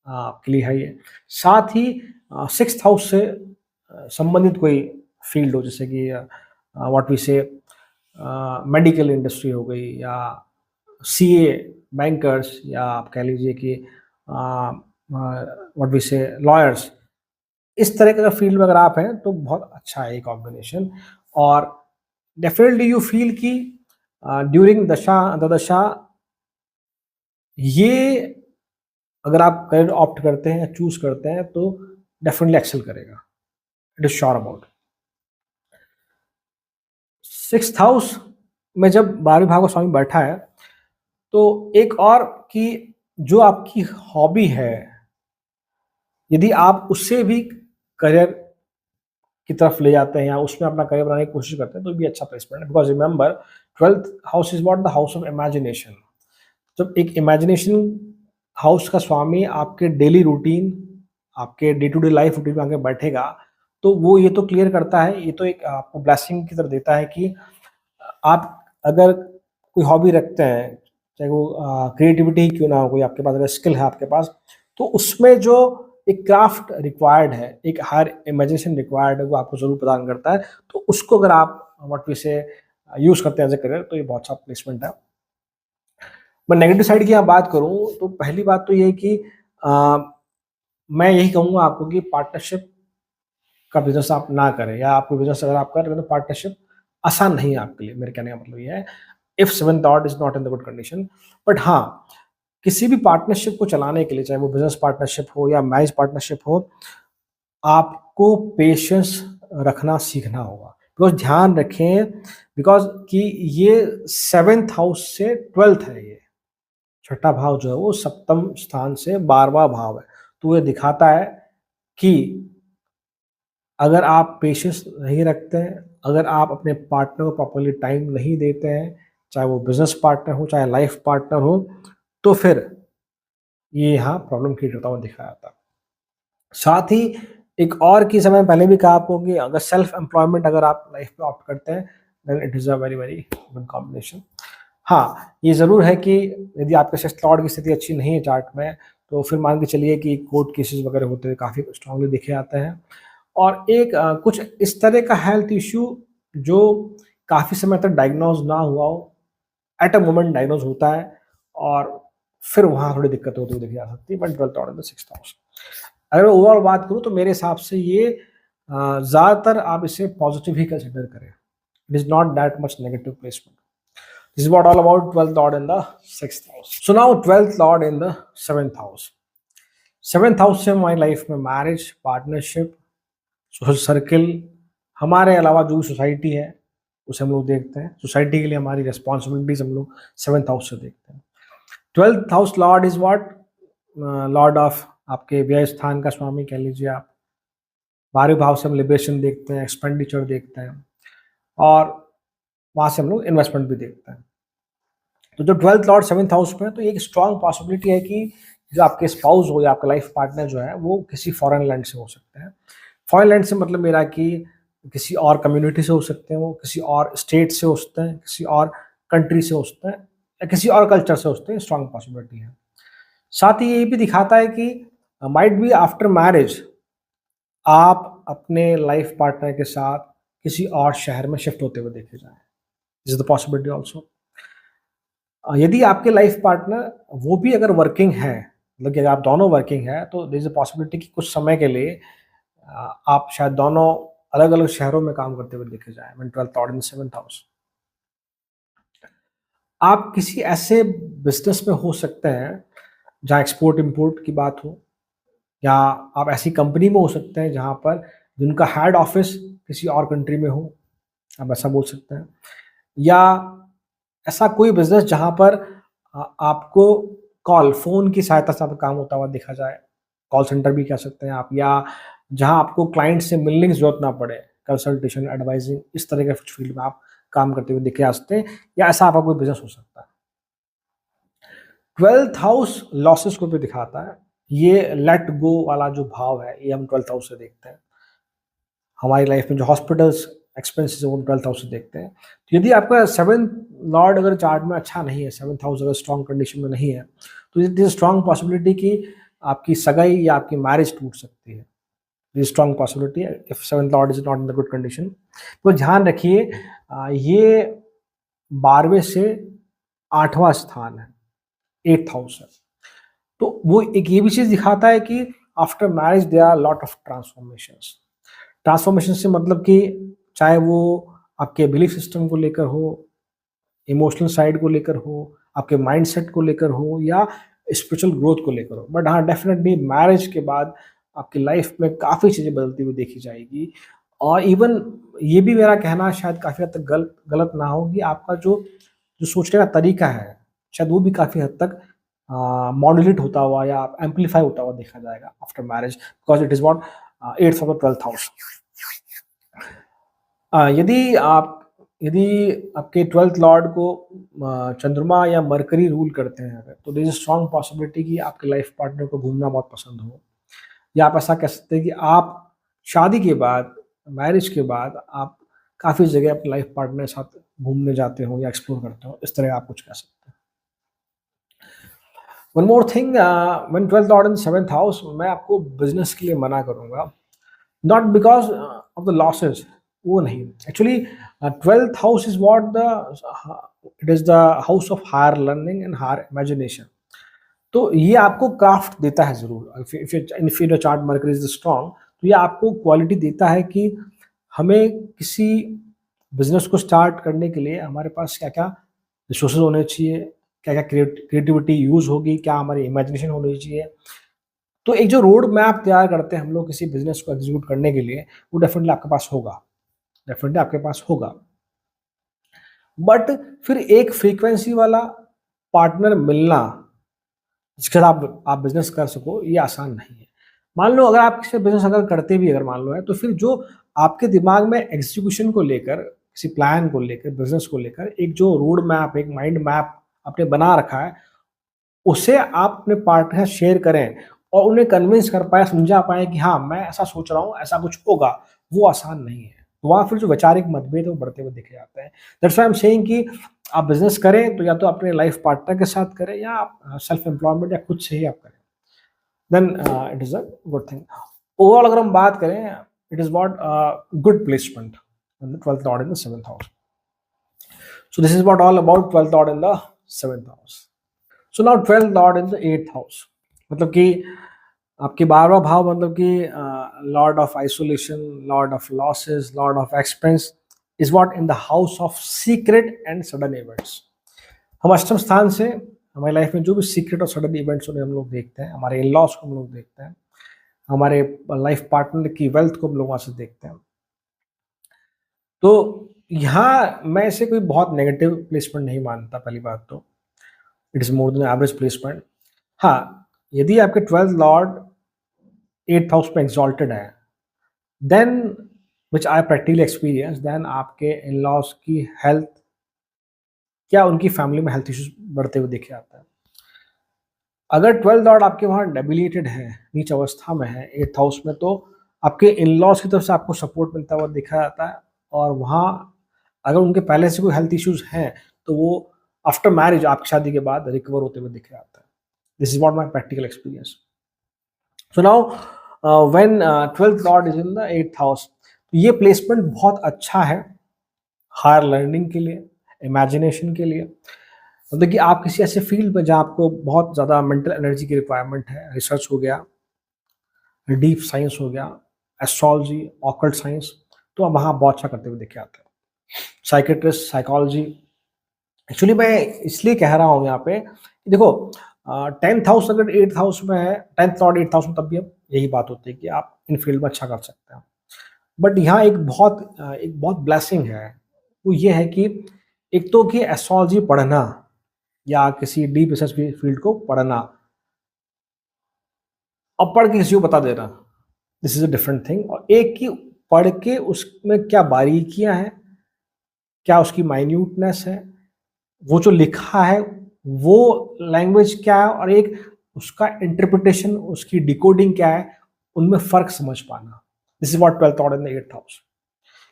आपके लिए है ये। साथ ही 6th हाउस से संबंधित कोई फील्ड हो, जैसे कि व्हाट वी से मेडिकल इंडस्ट्री हो गई, या सीए, बैंकर्स, या आप कह लीजिए कि व्हाट वी से लॉयर्स, इस तरह का फील्ड में अगर आप हैं तो बहुत अच्छा है ये कॉम्बिनेशन। और डेफिनेटली यू फील कि ड्यूरिंग दशा अंतर्दशा ये अगर आप करियर ऑप्ट करते हैं या चूज करते हैं तो डेफिनेटली एक्सेल करेगा, it is sure about. 6th house में जब 12वें भाव का स्वामी बैठा है तो एक और कि जो आपकी हॉबी है, यदि आप उससे भी करियर की तरफ ले जाते हैं या उसमें अपना करियर बनाने की कोशिश करते हैं तो भी अच्छा प्लेसमेंट है। Because remember 12th house is what the house of imagination. जब एक इमेजिनेशन हाउस का स्वामी आपके डेली रूटीन, आपके day to day life routine में आके बैठेगा तो वो ये तो क्लियर करता है, ये तो एक आपको ब्लेसिंग की तरह देता है कि आप अगर कोई हॉबी रखते हैं, चाहे वो क्रिएटिविटी ही क्यों ना हो, कोई आपके पास अगर स्किल है आपके पास, तो उसमें जो एक क्राफ्ट रिक्वायर्ड है, एक हायर इमेजिनेशन रिक्वायर्ड है, वो आपको जरूर प्रदान करता है। तो उसको अगर आप व्हाट वी से यूज करते हैं एज ए करियर तो ये बहुत अच्छा प्लेसमेंट है। मैं नेगेटिव साइड की यहाँ बात करूँ तो पहली बात तो ये है कि मैं यही कहूँगा आपको कि पार्टनरशिप का बिजनेस आप ना करें, या आपको बिजनेस अगर आप कर रहे हैं तो पार्टनरशिप आसान नहीं है आपके लिए। मेरे कहने का मतलब ये है, if 7th Lord is not in the good condition. But हाँ, किसी भी पार्टनरशिप को चलाने के लिए, चाहे वो बिजनेस पार्टनरशिप हो या मैरिज पार्टनरशिप हो, आपको पेशेंस रखना सीखना होगा। बिकॉज ध्यान रखें, बिकॉज कि ये 7th हाउस से 12th है, ये छठा भाव जो है वो सप्तम स्थान से 12वां भाव है। तो ये दिखाता है कि अगर आप पेशेंस नहीं रखते हैं, अगर आप अपने पार्टनर को प्रॉपरली टाइम नहीं देते हैं, चाहे वो बिजनेस पार्टनर हो चाहे लाइफ पार्टनर हो, तो फिर ये यहाँ प्रॉब्लम क्रिएट होता हुआ दिखाया जाता है। साथ ही एक और की समय पहले भी कहा आपको कि अगर सेल्फ एम्प्लॉयमेंट अगर आप लाइफ में ऑप्ट करते हैं then it is a very very good combination. हाँ, ये ज़रूर है कि यदि आपके 6th लॉर्ड की स्थिति अच्छी नहीं है चार्ट में, तो फिर मान के चलिए कि कोर्ट केसेस वगैरह होते हुए काफ़ी स्ट्रांगली दिखे आते हैं। और एक कुछ इस तरह का हेल्थ इश्यू जो काफ़ी समय तक डायग्नोज ना हुआ हो, एट अ मोमेंट डायग्नोज होता है और फिर वहाँ थोड़ी दिक्कत होती हुई देखी जा सकती है। But 12th lord in the 6th house, अगर मैं ओवरऑल बात करूँ तो मेरे हिसाब से ये ज़्यादातर आप इसे पॉजिटिव ही कंसिडर करें। It is not that much negative placement. This is what all about 12th lord in the 6th house. So now 12th lord in the 7th house. 7th house से हमारी लाइफ में marriage, partnership, social circle, हमारे अलावा जो society है उसे हम लोग देखते हैं। सोसाइटी के लिए हमारी रिस्पॉन्सिबिलिटीज हम लोग 7th हाउस से देखते हैं। 12th house Lord is what, Lord of आपके व्यय स्थान का स्वामी कह लीजिए आप। 12वें भाव से हम लिबरेशन देखते हैं, एक्सपेंडिचर देखते हैं, और वहाँ से हम लोग इन्वेस्टमेंट भी देखते हैं। तो जो 12th लॉर्ड 7th हाउस में है तो एक स्ट्रॉन्ग पॉसिबिलिटी है कि जो आपके स्पाउस हो या आपका लाइफ पार्टनर जो है वो किसी फॉरेन लैंड से हो सकते हैं। फॉरेन लैंड से मतलब मेरा कि किसी और कम्युनिटी से हो सकते हैं, वो किसी और स्टेट से हो सकते हैं, किसी और कंट्री से हो सकते हैं, या किसी और कल्चर से हो सकते हैं। स्ट्रॉन्ग पॉसिबिलिटी है। साथ ही ये भी दिखाता है कि माइट बी आफ्टर मैरिज आप अपने लाइफ पार्टनर के साथ किसी और शहर में शिफ्ट होते हुए देखे जाएं। This is the possibility also. यदि आपके लाइफ पार्टनर वो भी अगर वर्किंग है, मतलब कि अगर आप दोनों वर्किंग है, तो देयर इज अ पॉसिबिलिटी कि कुछ समय के लिए आप शायद दोनों अलग अलग शहरों में काम करते हुए देखे जाएं। When 12th lord in 7th house, आप किसी ऐसे बिजनेस में हो सकते हैं जहाँ एक्सपोर्ट इंपोर्ट की बात हो, या आप ऐसी कंपनी में हो सकते हैं जहाँ पर जिनका हेड ऑफिस किसी और कंट्री में हो, आप ऐसा बोल सकते हैं। या ऐसा कोई बिज़नेस जहाँ पर आपको फ़ोन की सहायता से आपका काम होता हुआ देखा जाए, कॉल सेंटर भी कह सकते हैं आप, या जहाँ आपको क्लाइंट से मिलने की ज़रूरत ना पड़े, कंसल्टेशन, एडवाइज़िंग, इस तरह के कुछ फील्ड में आप काम करते हुए देखे जा सकते हैं, या ऐसा आपका कोई बिज़नेस हो सकता है। 12th हाउस लॉसेस को भी दिखाता है। ये लेट गो वाला जो भाव है, ये हम 12th हाउस से देखते हैं। हमारी लाइफ में जो हॉस्पिटल्स एक्सपेंसेस है वो हम 12th हाउस से देखते हैं। तो यदि आपका 7th लॉर्ड अगर चार्ट में अच्छा नहीं है, 7th हाउस अगर स्ट्रॉन्ग कंडीशन में नहीं है, तो इट इज स्ट्रॉन्ग पॉसिबिलिटी कि आपकी सगाई या आपकी मैरिज टूट सकती है। स्ट्रॉन्ग पॉसिबिलिटी है if 7th Lord is not in the good condition. तो ध्यान रखिए, ये 12वें से 8वां स्थान है, 8th हाउस है। तो वो एक ये भी चीज़ दिखाता है कि after marriage there are lot of transformations. Transformation से मतलब कि चाहे वो आपके बिलीफ सिस्टम को लेकर हो, इमोशनल साइड को लेकर हो, आपके माइंडसेट को लेकर हो, या स्पिरिचुअल ग्रोथ को लेकर हो। बट हाँ, डेफिनेटली मैरिज के बाद आपकी लाइफ में काफ़ी चीज़ें बदलती हुई देखी जाएगी। और इवन ये भी मेरा कहना शायद काफ़ी हद तक गलत गलत ना हो कि आपका जो जो सोचने का तरीका है, शायद वो भी काफ़ी हद तक मॉड्यूलेट होता हुआ या एम्पलीफाई होता हुआ देखा जाएगा after marriage, because it is what 8th of the 12th house. यदि आपके 12th लॉर्ड को चंद्रमा या मरकरी रूल करते हैं अगर, तो देयर इज स्ट्रांग पॉसिबिलिटी कि आपके लाइफ पार्टनर को घूमना बहुत पसंद हो, या आप ऐसा कह सकते हैं कि आप शादी के बाद, मैरिज के बाद आप काफ़ी जगह अपने लाइफ पार्टनर के साथ घूमने जाते हो या एक्सप्लोर करते हो, इस तरह आप कुछ कह सकते हैं। One more thing, when 12th lord in 7th house, मैं आपको बिजनेस के लिए मना करूंगा, not because of the losses, वो नहीं। Actually 12th house is what the it is the house of higher learning and higher imagination. तो ये आपको क्राफ्ट देता है ज़रूर, if your chart marker is strong, तो ये आपको क्वालिटी देता है कि हमें किसी बिजनेस को स्टार्ट करने के लिए हमारे पास क्या क्या रिसोर्सेज होने चाहिए, क्या क्या क्रिएटिविटी यूज़ होगी, क्या हमारी इमेजिनेशन होनी चाहिए। तो एक जो रोड मैप तैयार करते हैं हम लोग किसी बिजनेस को एग्जीक्यूट करने के लिए, वो डेफिनेटली आपके पास होगा, डेफिनेटली आपके पास होगा। बट फिर एक फ्रीक्वेंसी वाला पार्टनर मिलना जिसके साथ आप बिजनेस कर सको, ये आसान नहीं है। मान लो अगर आप किसी बिजनेस अगर करते भी अगर मान लो है, तो फिर जो आपके दिमाग में एग्जीक्यूशन को लेकर, किसी प्लान को लेकर, बिजनेस को लेकर एक जो रोड मैप, एक माइंड मैप आपने बना रखा है, उसे आप अपने पार्टनर से शेयर करें और उन्हें कन्विंस कर पाएँ, समझा पाएँ कि हाँ, मैं ऐसा सोच रहा हूँ, ऐसा कुछ होगा, वो आसान नहीं है। तो वहाँ फिर जो वैचारिक मतभेद है वो बढ़ते हुए देखे जाते हैं। That's why I am saying कि आप बिज़नेस करें तो या तो अपने लाइफ पार्टनर के साथ करें, या आप सेल्फ एम्प्लॉयमेंट या खुद से ही आप करें। Then it is a good thing. Overall अगर हम बात करें, it is what good placement in the 12th lord in the 7th house. So this is what all about 12th lord in the 7th house. So now 12th lord in the 8th house, मतलब कि आपके 12वां भाव, मतलब कि Lord of isolation, Lord of losses, Lord of expense is what in the house of secret and sudden events. हम अष्टम स्थान से हमारी लाइफ में जो भी सीक्रेट और सडन इवेंट्स उन्हें हम लोग देखते हैं, हमारे इन लॉस को हम लोग देखते हैं, हमारे लाइफ पार्टनर की वेल्थ को हम लोग वहाँ से देखते हैं। तो यहाँ मैं इसे कोई बहुत नेगेटिव प्लेसमेंट नहीं मानता, पहली बात तो it is more than average placement. हाँ, यदि आपके 12th लॉर्ड 8th हाउस में एग्जॉल्टेड है, then which I practically experience, then आपके इन लॉज की हेल्थ, क्या उनकी फैमिली में हेल्थ इश्यूज बढ़ते हुए देखे जाता है। अगर 12th लॉर्ड आपके वहाँ डेबिलिटेड है, नीच अवस्था में है 8th हाउस में, तो आपके इन लॉज की तरफ से आपको सपोर्ट मिलता हुआ देखा जाता है। और वहाँ अगर उनके पहले से कोई हेल्थ इश्यूज हैं, तो वो आफ्टर मैरिज, आपकी शादी के बाद रिकवर होते हुए दिख जाता है। This is what my practical experience. So now when 12th lord is in the 8th house, तो ये प्लेसमेंट बहुत अच्छा है हायर लर्निंग के लिए, इमेजिनेशन के लिए। मतलब कि आप किसी ऐसे फील्ड में जहाँ आपको बहुत ज़्यादा मेंटल एनर्जी की रिक्वायरमेंट है, रिसर्च हो गया, डीप साइंस हो गया, एस्ट्रोलॉजी, ऑकल्ट साइंस, तो आप वहाँ बहुत अच्छा करते हुए देखे आते हैं। Psychiatrist, psychology. एक्चुअली मैं इसलिए कह रहा हूँ यहाँ पे, देखो 10th हाउस अगर 8th हाउस में है, 10th लॉर्ड 8th हाउस में, तब भी हम यही बात होती है कि आप इन फील्ड में अच्छा कर सकते हैं। बट यहाँ एक बहुत ब्लेसिंग है, वो ये है कि एक तो कि एस्ट्रोलॉजी पढ़ना या किसी डीप रिसर्च फील्ड को पढ़ना और पढ़ के किसी को बता देना, this is a different thing. और एक कि पढ़ के उसमें क्या बारीकियाँ हैं, क्या उसकी माइन्यूटनेस है, वो जो लिखा है वो लैंग्वेज क्या है, और एक उसका इंटरप्रिटेशन, उसकी डिकोडिंग क्या है, उनमें फ़र्क समझ पाना। This is what 12th taught in the 8th house.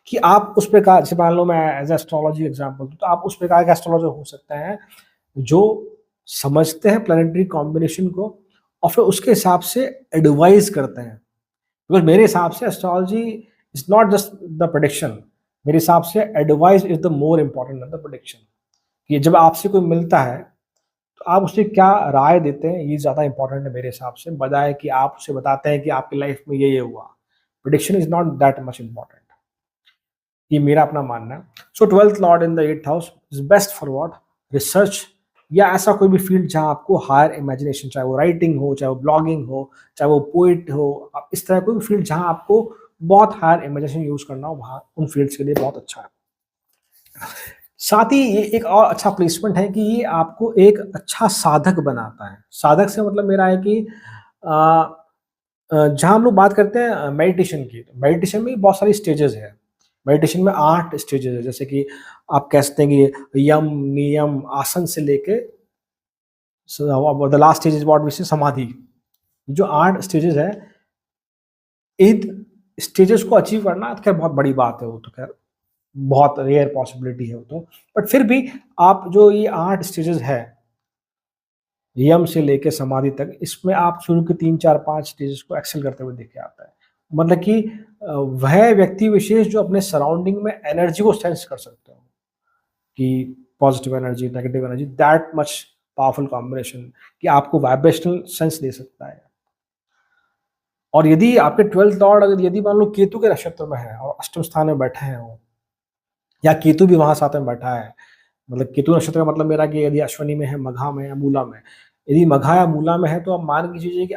कि आप उस प्रकार, जैसे मान लो मैं एज़ एस्ट्रोलॉजी एग्जांपल दूँ, तो आप उस प्रकार के एस्ट्रोलॉजर हो सकते हैं जो समझते हैं प्लैनेटरी कॉम्बिनेशन को और फिर उसके हिसाब से एडवाइस करते हैं। बिकॉज़ मेरे हिसाब से astrology is not just the prediction, मेरे हिसाब से advice is the more important then the prediction. कि जब आपसे कोई मिलता है, तो आप उसे क्या राय देते हैं, ये ज़्यादा इम्पोर्टेंट है मेरे हिसाब से, बजाय कि आप उसे बताते हैं कि आपकी लाइफ में ये हुआ। Prediction is not that much important, ये मेरा अपना मानना है। सो 12th lord in the 8th house is best for what? Research, या ऐसा कोई भी फील्ड जहाँ आपको हायर इमेजिनेशन, चाहे वो राइटिंग हो, चाहे वो ब्लॉगिंग हो, चाहे वो पोएट हो, आप इस तरह कोई भी फील्ड जहाँ आपको बहुत हायर इमेजिनेशन यूज़ करना हो, वहाँ उन फील्ड्स के लिए बहुत अच्छा है। साथ ही ये एक और अच्छा प्लेसमेंट है कि ये आपको एक अच्छा साधक बनाता है। साधक से मतलब मेरा है कि जहाँ हम लोग बात करते हैं मेडिटेशन की, तो मेडिटेशन में बहुत सारी स्टेजेज़ हैं। मेडिटेशन में 8 स्टेजेज़ हैं, जैसे कि आप कह सकते हैं कि यम, नियम, आसन से लेके the last stage is what we say समाधि। जो 8 स्टेजेज़ हैं, इन स्टेजेज़ को अचीव करना तो खैर बहुत बड़ी बात है, वो तो खैर बहुत रेयर पॉसिबिलिटी है वो तो। बट फिर भी आप जो ये 8 स्टेजेज़ है, यम से लेके समाधि तक, इसमें आप शुरू के 3, 4, 5 स्टेजेस को एक्सेल करते हुए देखे आता है। मतलब कि वह व्यक्ति विशेष जो अपने सराउंडिंग में एनर्जी को सेंस कर सकते हो, कि positive energy, negative energy, that much powerful combination, कि आपको वाइब्रेशनल सेंस दे सकता है। और यदि आपके 12th लॉर्ड अगर यदि मान लो केतु के नक्षत्र में है और अष्टम स्थान में बैठे हैं वो, या केतु भी वहाँ साथ में बैठा है, मतलब केतु नक्षत्र का मतलब मेरा कि यदि अश्विनी में है, मघा में है, मूला में, यदि मघा या मूला में है, तो आप मान के चलिए कि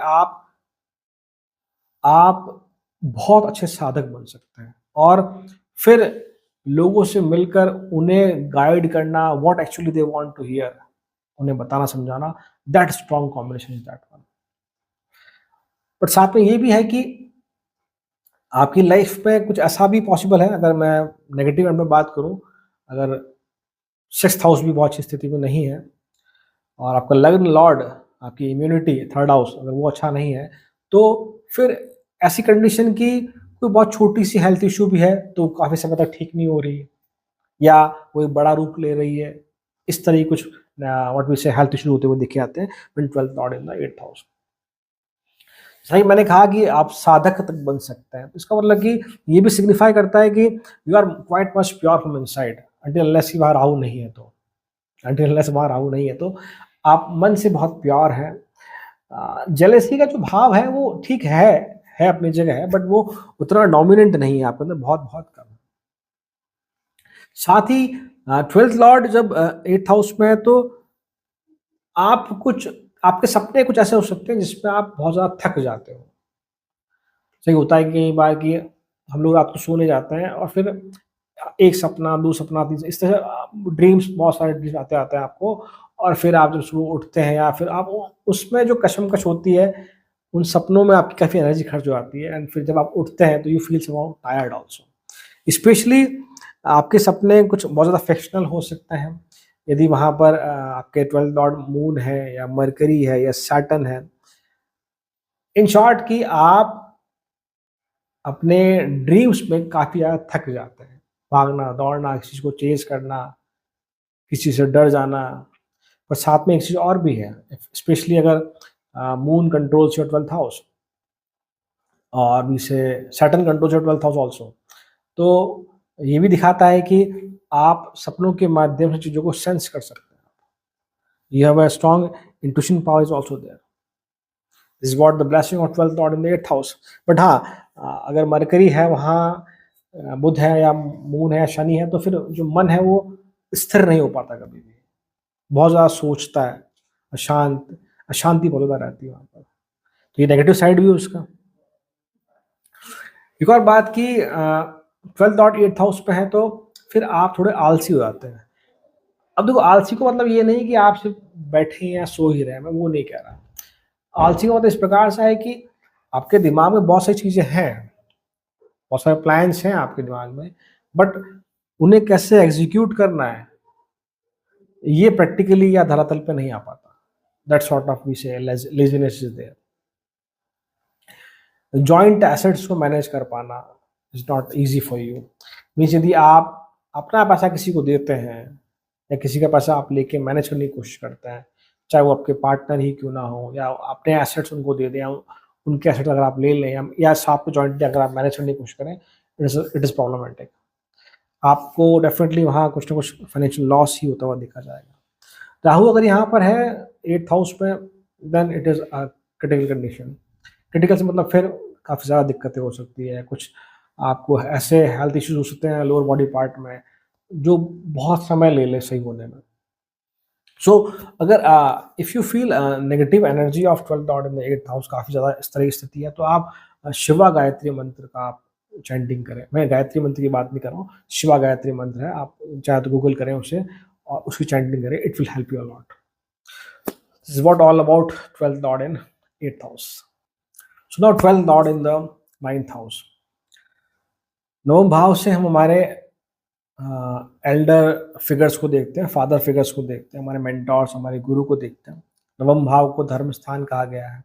आप बहुत अच्छे साधक बन सकते हैं। और फिर लोगों से मिलकर उन्हें गाइड करना, what actually they want to hear, उन्हें बताना समझाना, that strong combination is that one. But साथ में ये भी है कि आपकी लाइफ में कुछ ऐसा भी पॉसिबल है, अगर मैं नेगेटिव एंड में बात करूं, अगर सिक्स्थ हाउस भी बहुत अच्छी स्थिति में नहीं है और आपका लग्न लॉर्ड, आपकी इम्यूनिटी थर्ड हाउस अगर वो अच्छा नहीं है, तो फिर ऐसी कंडीशन की कोई बहुत छोटी सी हेल्थ इशू भी है तो काफ़ी समय तक ठीक नहीं हो रही है, या वो एक बड़ा रूप ले रही है, इस तरह की कुछ व्हाट वी से हेल्थ इशू होते हुए देखे आते हैं when 12th lord in the 8th house. सही, मैंने कहा कि आप साधक तक बन सकते हैं, तो इसका मतलब कि ये भी सिग्निफाई करता है कि you are quite much pure from inside, until unless कि वहाँ राहु नहीं है तो, अंटिल अनलेस वहाँ राहु नहीं है तो आप मन से बहुत प्योर हैं। जेलेसी का जो भाव है वो ठीक है अपनी जगह है, बट वो उतना डोमिनेंट नहीं है आपके अंदर, बहुत बहुत कम है। साथ ही 12th लॉर्ड जब 8th हाउस में है, तो आप कुछ, आपके सपने कुछ ऐसे हो सकते हैं जिसमें आप बहुत ज़्यादा थक जाते हो। सही होता है कि कई बार कि हम लोग रात को सोने जाते हैं और फिर एक सपना, दो सपना, तीन, इस तरह ड्रीम्स, बहुत सारे ड्रीम्स आते आते हैं आपको, और फिर आप जब सुबह उठते हैं या फिर आप उसमें जो कशमकश होती है, उन सपनों में आपकी काफ़ी एनर्जी खर्च हो जाती है, एंड फिर जब आप उठते हैं तो you feel somehow tired also. Specially आपके सपने कुछ बहुत ज़्यादा फिक्शनल हो सकते हैं, यदि वहाँ पर आपके 12th लॉर्ड मून है या मरकरी है या सैटर्न है। इन शॉर्ट कि आप अपने ड्रीम्स में काफ़ी ज़्यादा थक जाते हैं। भागना, दौड़ना, किसी चीज़ को चेज़ करना, किसी चीज़ से डर जाना। पर साथ में एक चीज़ और भी है, स्पेशली अगर moon controls your 12th house और इसे Saturn controls your 12th house also, तो ये भी दिखाता है कि आप सपनों के माध्यम से चीज़ों को सेंस कर सकते हैं। You have a strong intuition power is also there. This is what the blessing of 12th lord in the 8th house. But हाँ, अगर मरकरी है वहाँ, बुध है या मून है या शनि है, तो फिर जो मन है वो स्थिर नहीं हो पाता कभी भी। बहुत ज़्यादा सोचता है, अशांति बहुत ज़्यादा रहती है वहाँ पर। तो ये नेगेटिव साइड भी है उसका। एक और बात कि 12th और 8th हाउस पे है तो फिर आप थोड़े आलसी हो जाते हैं। अब देखो आलसी को मतलब ये नहीं कि आप सिर्फ़ बैठे हैं या सो ही रहे हैं, मैं वो नहीं कह रहा। आलसी का मतलब इस प्रकार से है कि आपके दिमाग में बहुत सारी चीज़ें हैं, बहुत सारे प्लान्स हैं आपके दिमाग में, बट उन्हें कैसे एग्ज़ीक्यूट करना है, ये प्रैक्टिकली या धरातल पे नहीं आ पाता। That sort of we say laziness is there. Joint assets को मैनेज कर पाना is not easy for you. Means यदि आप अपना पैसा किसी को देते हैं या किसी का पैसा आप लेके मैनेज करने की कोशिश करते हैं, चाहे वो आपके पार्टनर ही क्यों ना हो या अपने एसेट्स उनको दे दें या उनके एसेट्स अगर आप ले लें या साथ में जॉइंटली अगर आप मैनेज करने की कोशिश करें, इट इज़ प्रॉब्लमैटिक। आपको डेफ़िनिटली वहाँ कुछ ना कुछ फाइनेंशियल लॉस ही होता हुआ देखा जाएगा। राहु अगर यहाँ पर है 8th हाउस में, then it is a critical condition. Critical से मतलब फिर काफ़ी ज़्यादा दिक्कतें हो सकती है, कुछ आपको ऐसे हेल्थ इश्यूज़ हो सकते हैं लोअर बॉडी पार्ट में, जो बहुत समय ले लें सही होने में। सो अगर if you feel negative energy of 12th lord in the 8th house, काफ़ी ज़्यादा इस तरह की स्थिति है, तो आप शिवा गायत्री मंत्र का आप चैंटिंग करें। मैं गायत्री मंत्र की बात नहीं कर रहा हूँ, शिवा गायत्री मंत्र है, आप चाहे तो गूगल करें उसे और उसकी चैंटिंग करें, it will help you a lot. This is what all about 12th lord in 8th house. So now 12th lord in the 9th house. नवम भाव से हम हमारे एल्डर फिगर्स को देखते हैं, फादर फिगर्स को देखते हैं, हमारे मेंटोर्स, हमारे गुरु को देखते हैं। नवम भाव को धर्म स्थान कहा गया है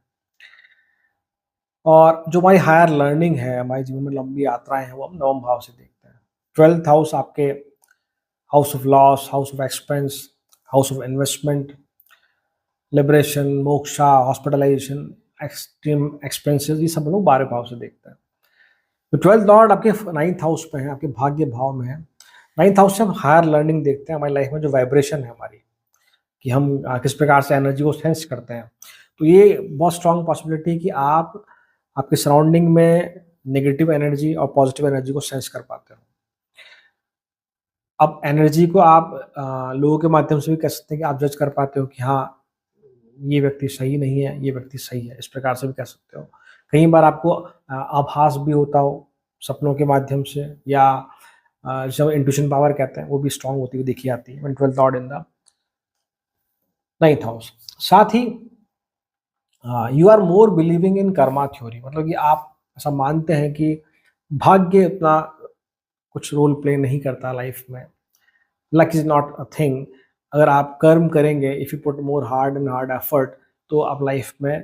और जो हमारी हायर लर्निंग है, हमारे जीवन में लंबी यात्राएँ हैं, वो हम नवम भाव से देखते हैं। 12th हाउस आपके house of loss, house of expense, house of investment, liberation, moksha, hospitalisation, extreme expenses, ये सब लोग 12वें भाव से देखते हैं। तो 12th लॉर्ड आपके 9th हाउस में है, आपके भाग्य भाव में है। 9th हाउस से हम हायर लर्निंग देखते हैं, हमारी लाइफ में जो वाइब्रेशन है हमारी, कि हम किस प्रकार से एनर्जी को सेंस करते हैं। तो ये बहुत स्ट्रॉन्ग पॉसिबिलिटी है कि आप आपके सराउंडिंग में नेगेटिव एनर्जी और पॉजिटिव एनर्जी को सेंस कर पाते हो। अब एनर्जी को आप लोगों के माध्यम से भी कह सकते हैं कि आप जज कर पाते हो कि हाँ, ये व्यक्ति सही नहीं है, ये व्यक्ति सही है, इस प्रकार से भी कह सकते हो। कई बार आपको आभास भी होता हो सपनों के माध्यम से या जिसे हम इंट्यूशन पावर कहते हैं, वो भी स्ट्रॉन्ग होती हुई देखी जाती है when 12th lord in the 9th house. साथ ही you are more believing in karma theory, मतलब कि आप ऐसा मानते हैं कि भाग्य उतना कुछ रोल प्ले नहीं करता लाइफ में। Luck is not a thing. अगर आप कर्म करेंगे, if you put more hard and hard effort, तो आप लाइफ में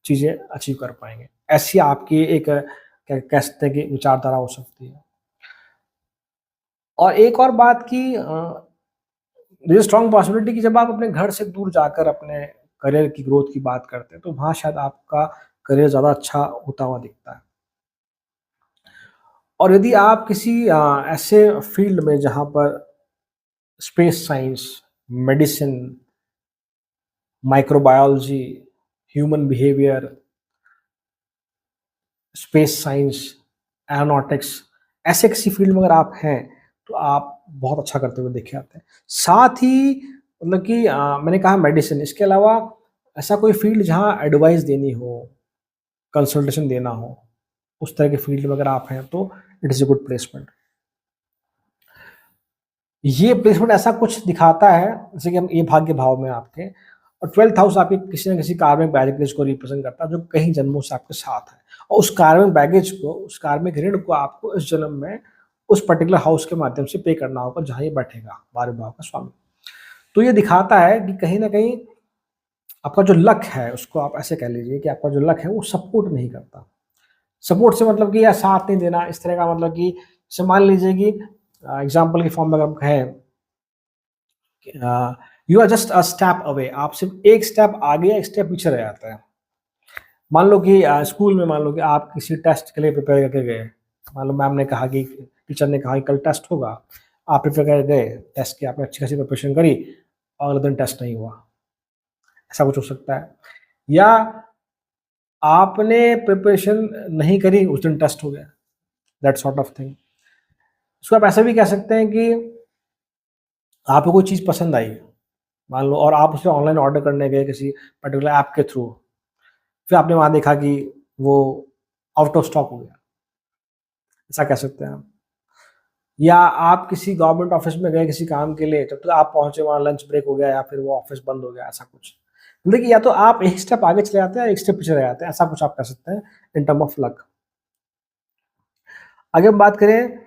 चीज़ें अचीव कर पाएँगे। ऐसी आपकी एक क्या कह सकते हैं कि विचारधारा हो सकती है। और एक और बात कि देयर इज़ स्ट्रॉन्ग पॉसिबिलिटी कि जब आप अपने घर से दूर जाकर अपने करियर की ग्रोथ की बात करते हैं, तो वहाँ शायद आपका करियर ज़्यादा अच्छा होता हुआ दिखता है। और यदि आप किसी ऐसे फील्ड में जहाँ पर space science, medicine, microbiology, human behaviour, space science, aeronautics, ऐसे किसी फील्ड में अगर आप हैं, तो आप बहुत अच्छा करते हुए देखे जाते हैं। साथ ही मतलब कि मैंने कहा मेडिसिन, इसके अलावा ऐसा कोई फील्ड जहाँ एडवाइस देनी हो, कंसल्टेशन देना हो, उस तरह के फील्ड में अगर आप हैं, तो it is a good placement. ये प्लेसमेंट ऐसा कुछ दिखाता है, जैसे कि हम ये भाग्य भाव में आपके और 12th हाउस आपके किसी न किसी कार्मिक बैगेज को रिप्रेजेंट करता है, जो कई जन्मों से आपके साथ है। और उस कार्मिक बैगेज को, उस कार्मिक ऋण को आपको इस जन्म में उस पर्टिकुलर हाउस के माध्यम से पे करना होगा, जहाँ ये बैठेगा, 12वें भाव का स्वामी। तो ये दिखाता है कि कहीं न कहीं आपका जो लक है, उसको आप ऐसे कह लीजिए कि आपका जो लक है, वो सपोर्ट नहीं करता। सपोर्ट से मतलब कि या साथ नहीं देना, इस तरह का मतलब कि जैसे मान लीजिए कि एग्ज़ाम्पल के फॉर्म में अगर हम कहें you are just a step away, आप सिर्फ एक स्टेप आगे या एक स्टेप पीछे रह जाते हैं। मान लो कि स्कूल में मान लो कि आप किसी टेस्ट के लिए प्रिपेयर करके गए, मान लो मैम ने कहा कि टीचर ने कहा कि कल टेस्ट होगा, आप प्रिपेयर करके गए, टेस्ट की आपने अच्छी खासी प्रिपरेशन करी और अगले दिन टेस्ट नहीं हुआ, ऐसा कुछ हो सकता है। या आपने प्रिपरेशन नहीं करी, उस दिन टेस्ट हो गया, दैट सॉर्ट ऑफ थिंग। इसको आप ऐसा भी कह सकते हैं कि आपको कोई चीज़ पसंद आई मान लो और आप उसे ऑनलाइन ऑर्डर करने गए किसी पर्टिकुलर ऐप के थ्रू, फिर आपने वहाँ देखा कि वो आउट ऑफ स्टॉक हो गया। ऐसा कह सकते हैं आप। या आप किसी गवर्नमेंट ऑफिस में गए किसी काम के लिए, जब तक आप पहुँचे वहाँ लंच ब्रेक हो गया या फिर वो ऑफिस बंद हो गया, ऐसा कुछ। मतलब कि या तो आप एक स्टेप आगे चले जाते हैं या एक स्टेप पीछे रह जाते हैं, ऐसा कुछ आप कह सकते हैं इन टर्म ऑफ लक। आगे हम बात करें,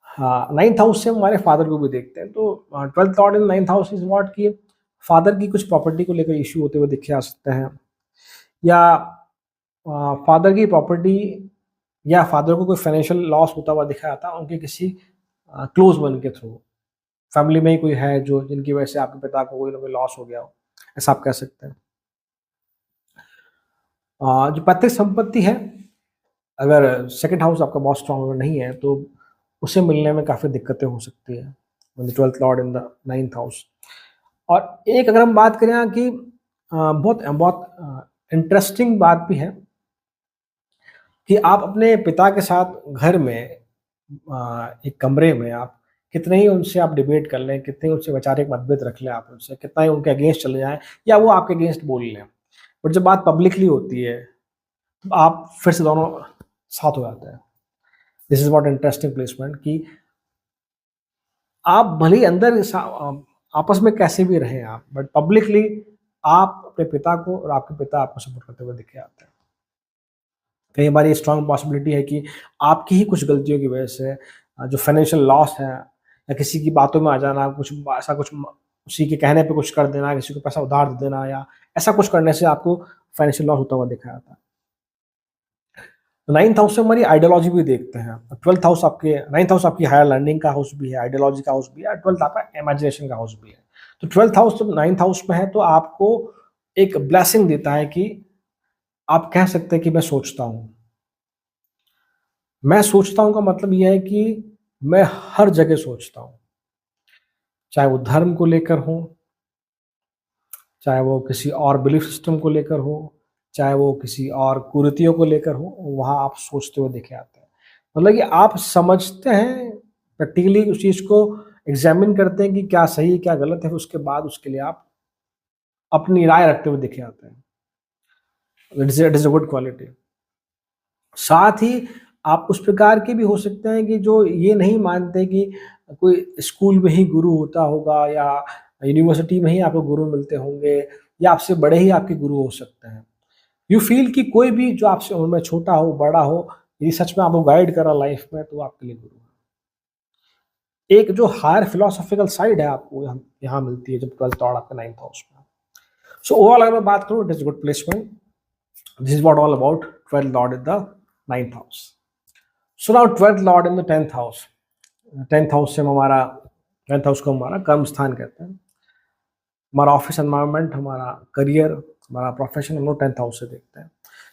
हाँ, 9th हाउस से हमारे फादर को भी देखते हैं, तो 12th lord in 9th house is what, कि फादर की कुछ प्रॉपर्टी को लेकर इश्यू होते हुए देखे जा सकते हैं, या फादर की प्रॉपर्टी या फादर को कोई फाइनेंशियल लॉस होता हुआ दिखा जाता है उनके किसी क्लोज वन के थ्रू। फैमिली में ही कोई है जो जिनकी वजह से आपके पिता को कोई ना कोई लॉस हो गया हो, ऐसा आप कह सकते हैं। जो पैतृक संपत्ति है, अगर सेकंड हाउस आपका बहुत स्ट्रॉन्ग नहीं है तो उसे मिलने में काफ़ी दिक्कतें हो सकती है, 12th lord in the 9th house. और एक अगर हम बात करें यहाँ की बहुत बहुत इंटरेस्टिंग बात भी है कि आप अपने पिता के साथ घर में एक कमरे में आप कितने ही उनसे आप डिबेट कर लें, कितने ही उनसे वैचारिक मतभेद रख लें आप उनसे, कितना ही उनके अगेंस्ट चले जाएँ या वो आपके अगेंस्ट बोल लें। बट जब बात पब्लिकली होती है, तो आप फिर से दोनों साथ हो जाते हैं। This is what interesting placement, कि आप भले ही अंदर आपस में कैसे भी रहें आप, बट पब्लिकली आप अपने पिता को और आपके पिता आपको सपोर्ट करते हुए दिखे आते हैं। कई बार ये स्ट्रॉन्ग पॉसिबिलिटी है कि आपकी ही कुछ गलतियों की वजह से जो फाइनेंशियल लॉस है या किसी की बातों में आ जाना, कुछ ऐसा कुछ उसी के कहने पे कुछ कर देना, किसी को पैसा उधार दे देना या ऐसा कुछ करने से आपको फाइनेंशियल लॉस होता हुआ दिखा जाता है। 9th हाउस से हमारी आइडियोलॉजी भी देखते हैं। 12th हाउस आपके 9th हाउस आपकी हायर लर्निंग का हाउस भी है, आइडियोलॉजी का हाउस भी है, 12th आपका इमेजिनेशन का हाउस भी है। तो 12th हाउस जब 9th हाउस में है तो आपको एक ब्लेसिंग देता है कि आप कह सकते हैं कि मैं सोचता हूँ। मैं सोचता हूँ का मतलब ये है कि मैं हर जगह सोचता हूँ। चाहे वो धर्म को लेकर हो, चाहे वो किसी और बिलीफ सिस्टम को लेकर हो, चाहे वो किसी और कुरीतियों को लेकर हो, वहाँ आप सोचते हुए देखे आते हैं। मतलब कि आप समझते हैं, प्रैक्टिकली उस चीज़ को एग्ज़ामिन करते हैं कि क्या सही है, क्या गलत है, फिर उसके बाद उसके लिए आप अपनी राय रखते हुए दिखे आते हैं। It is a good quality. साथ ही आप उस प्रकार के भी हो सकते हैं कि जो ये नहीं मानते कि कोई स्कूल में ही गुरु होता होगा या यूनिवर्सिटी में ही आपको गुरु मिलते होंगे या आपसे बड़े ही आपके गुरु हो सकते हैं। यू फील कि कोई भी जो आपसे उम्र में छोटा हो, बड़ा हो, यदि सच में आपको गाइड कर रहा लाइफ में तो वो आपके लिए गुरु है। एक जो हायर फिलोसॉफिकल साइड है आपको यहाँ मिलती है जब 12th लॉर्ड आपका 9th हाउस में। सो ओवरऑल अगर मैं बात करूँ, it is good placement. This is what all about 12th lord in the 9th house. So now 12th lord in the 10th house. 10th house से हमारा 10th house को हमारा कर्म स्थान कहते हैं। हमारा ऑफिस एनवायरनमेंट, हमारा करियर, हमारा प्रोफेशन हम लोग 10th हाउस से देखते हैं।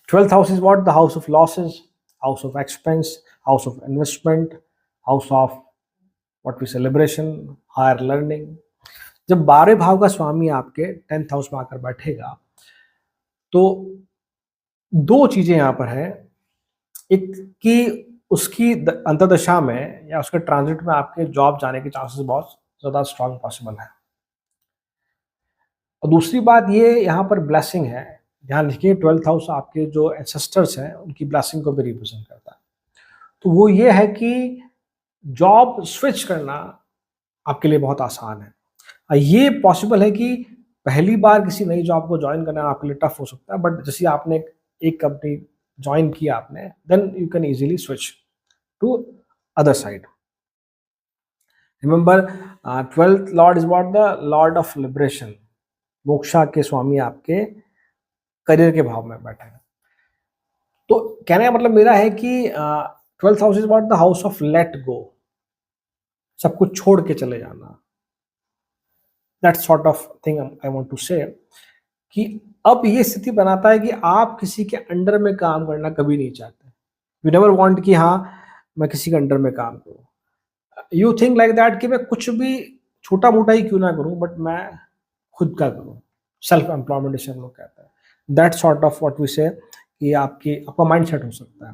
12th house is what, the house of losses, house of expense, house of investment, house of what we celebration, higher learning. जब 12वें भाव का स्वामी आपके 10th हाउस में आकर बैठेगा तो दो चीजें यहाँ पर हैं। एक कि उसकी अंतर्दशा में या उसके ट्रांजिट में आपके जॉब जाने के चांसेस बहुत ज़्यादा स्ट्रांग पॉसिबल है। और दूसरी बात ये यहाँ पर ब्लेसिंग है। ध्यान रखिए, 12th हाउस आपके जो एंसेस्टर्स हैं उनकी ब्लेसिंग को भी रिप्रेजेंट करता है। तो वो ये है कि जॉब स्विच करना आपके लिए बहुत आसान है। ये पॉसिबल है कि पहली बार किसी नई जॉब को ज्वाइन करना आपके लिए टफ हो सकता है, बट जैसे आपने एक कंपनी ज्वाइन किया आपने, then you can easily switch to other side. Remember, 12th lord is what, the lord of liberation. Moksha के स्वामी आपके करियर के भाव में बैठे हैं। तो कहने का मतलब मेरा है कि 12th house is what, the house of let go. सब कुछ छोड़ के चले जाना, that sort of thing I want to say, कि अब ये स्थिति बनाता है कि आप किसी के अंडर में काम करना कभी नहीं चाहते। यू नेवर वांट कि हाँ मैं किसी के अंडर में काम करूँ। यू थिंक लाइक दैट कि मैं कुछ भी छोटा मोटा ही क्यों ना करूँ, बट मैं खुद का करूँ। सेल्फ एम्प्लॉयमेंट जिसे हम लोग कहते हैं, that sort of what we say, कि आपका माइंड सेट हो सकता है।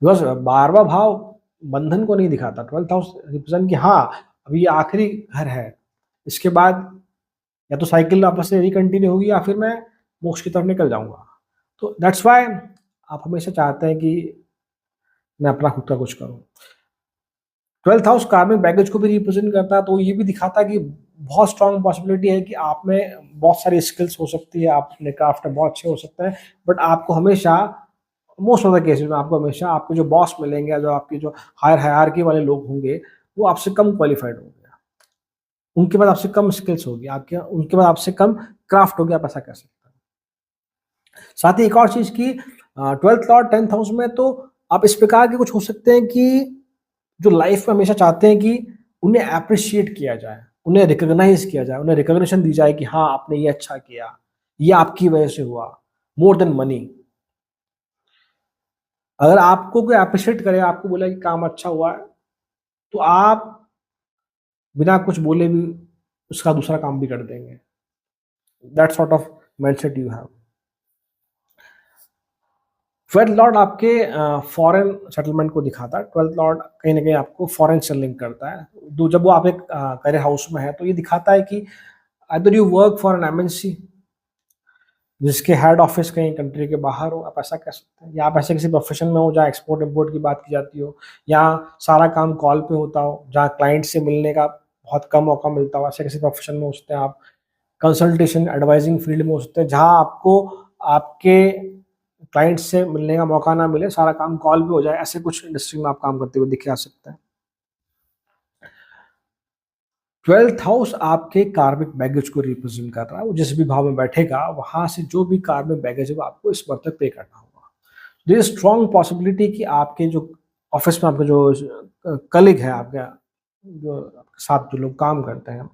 बिकॉज 12वां भाव बंधन को नहीं दिखाता। 12th हाउस रिप्रेजेंट कि हाँ अभी ये आखिरी घर है, इसके बाद या तो साइकिल वापस से रिकंटिन्यू होगी या फिर मैं मोक्ष की तरफ निकल जाऊंगा। तो दैट्स वाई आप हमेशा चाहते हैं कि मैं अपना खुद का कुछ करूँ। 12th हाउस कार्मिक बैगेज को भी रिप्रेजेंट करता है, तो ये भी दिखाता है कि बहुत स्ट्रांग पॉसिबिलिटी है कि आप में बहुत सारी स्किल्स हो सकती है, आप अपने क्राफ्ट में बहुत अच्छे हो सकते हैं, बट आपको हमेशा मोस्ट ऑफ द केसेस में आपको हमेशा आपके जो बॉस मिलेंगे, जो आपके जो हायर हायरार्की वाले लोग होंगे, वो आपसे कम क्वालिफाइड होंगे। उनके पास आपसे कम स्किल्स होगी, आपके उनके पास आपसे कम क्राफ्ट होगी, आप ऐसा कह सकते हैं। साथ ही एक और चीज़ कि 12th लॉर्ड 10th हाउस में, तो आप इस प्रकार के कुछ हो सकते हैं कि जो लाइफ में हमेशा चाहते हैं कि उन्हें एप्रिशिएट किया जाए, उन्हें रिकॉग्नाइज़ किया जाए, उन्हें रिकॉग्निशन दी जाए कि हाँ, आपने ये अच्छा किया, ये आपकी वजह से हुआ, मोर देन मनी। अगर आपको कोई एप्रिशिएट करे, आपको बोला कि काम अच्छा हुआ है, तो आप बिना कुछ बोले भी उसका दूसरा काम भी कर देंगे। That sort of mindset you have. 12th Lord आपके फॉरेन सेटलमेंट को दिखाता है। 12th लॉर्ड कहीं न कहीं आपको फॉरेन से लिंक करता है। दो जब वो आप एक करियर हाउस में है, तो ये दिखाता है कि either you work for an MNC जिसके हेड ऑफिस कहीं कंट्री के बाहर हो, आप ऐसा कह सकते हैं, या आप ऐसे किसी प्रोफेशन में हो जहाँ एक्सपोर्ट इम्पोर्ट की बात की जाती हो, या सारा काम कॉल पे होता हो, जहाँ क्लाइंट से मिलने का बहुत कम मौका मिलता हो, ऐसे किसी प्रोफेशन में हो सकते हैं आप। कंसल्टेशन एडवाइजिंग फील्ड में हो सकते हैं, जहाँ आपको आपके क्लाइंट से मिलने का मौका ना मिले, सारा काम कॉल पे हो जाए, ऐसे कुछ इंडस्ट्री में आप काम करते हुए दिखे जा सकते हैं। 12th हाउस आपके कार्मिक बैगेज को रिप्रेजेंट कर रहा है। वो जिस भी भाव में बैठेगा, वहां से जो भी कार्मिक बैगेज है वो आपको इस बार तक पे करना होगा। देयर इज स्ट्रॉन्ग पॉसिबिलिटी कि आपके जो ऑफिस में आपके जो कलीग है, आपके जो आपके साथ जो लोग काम करते हैं,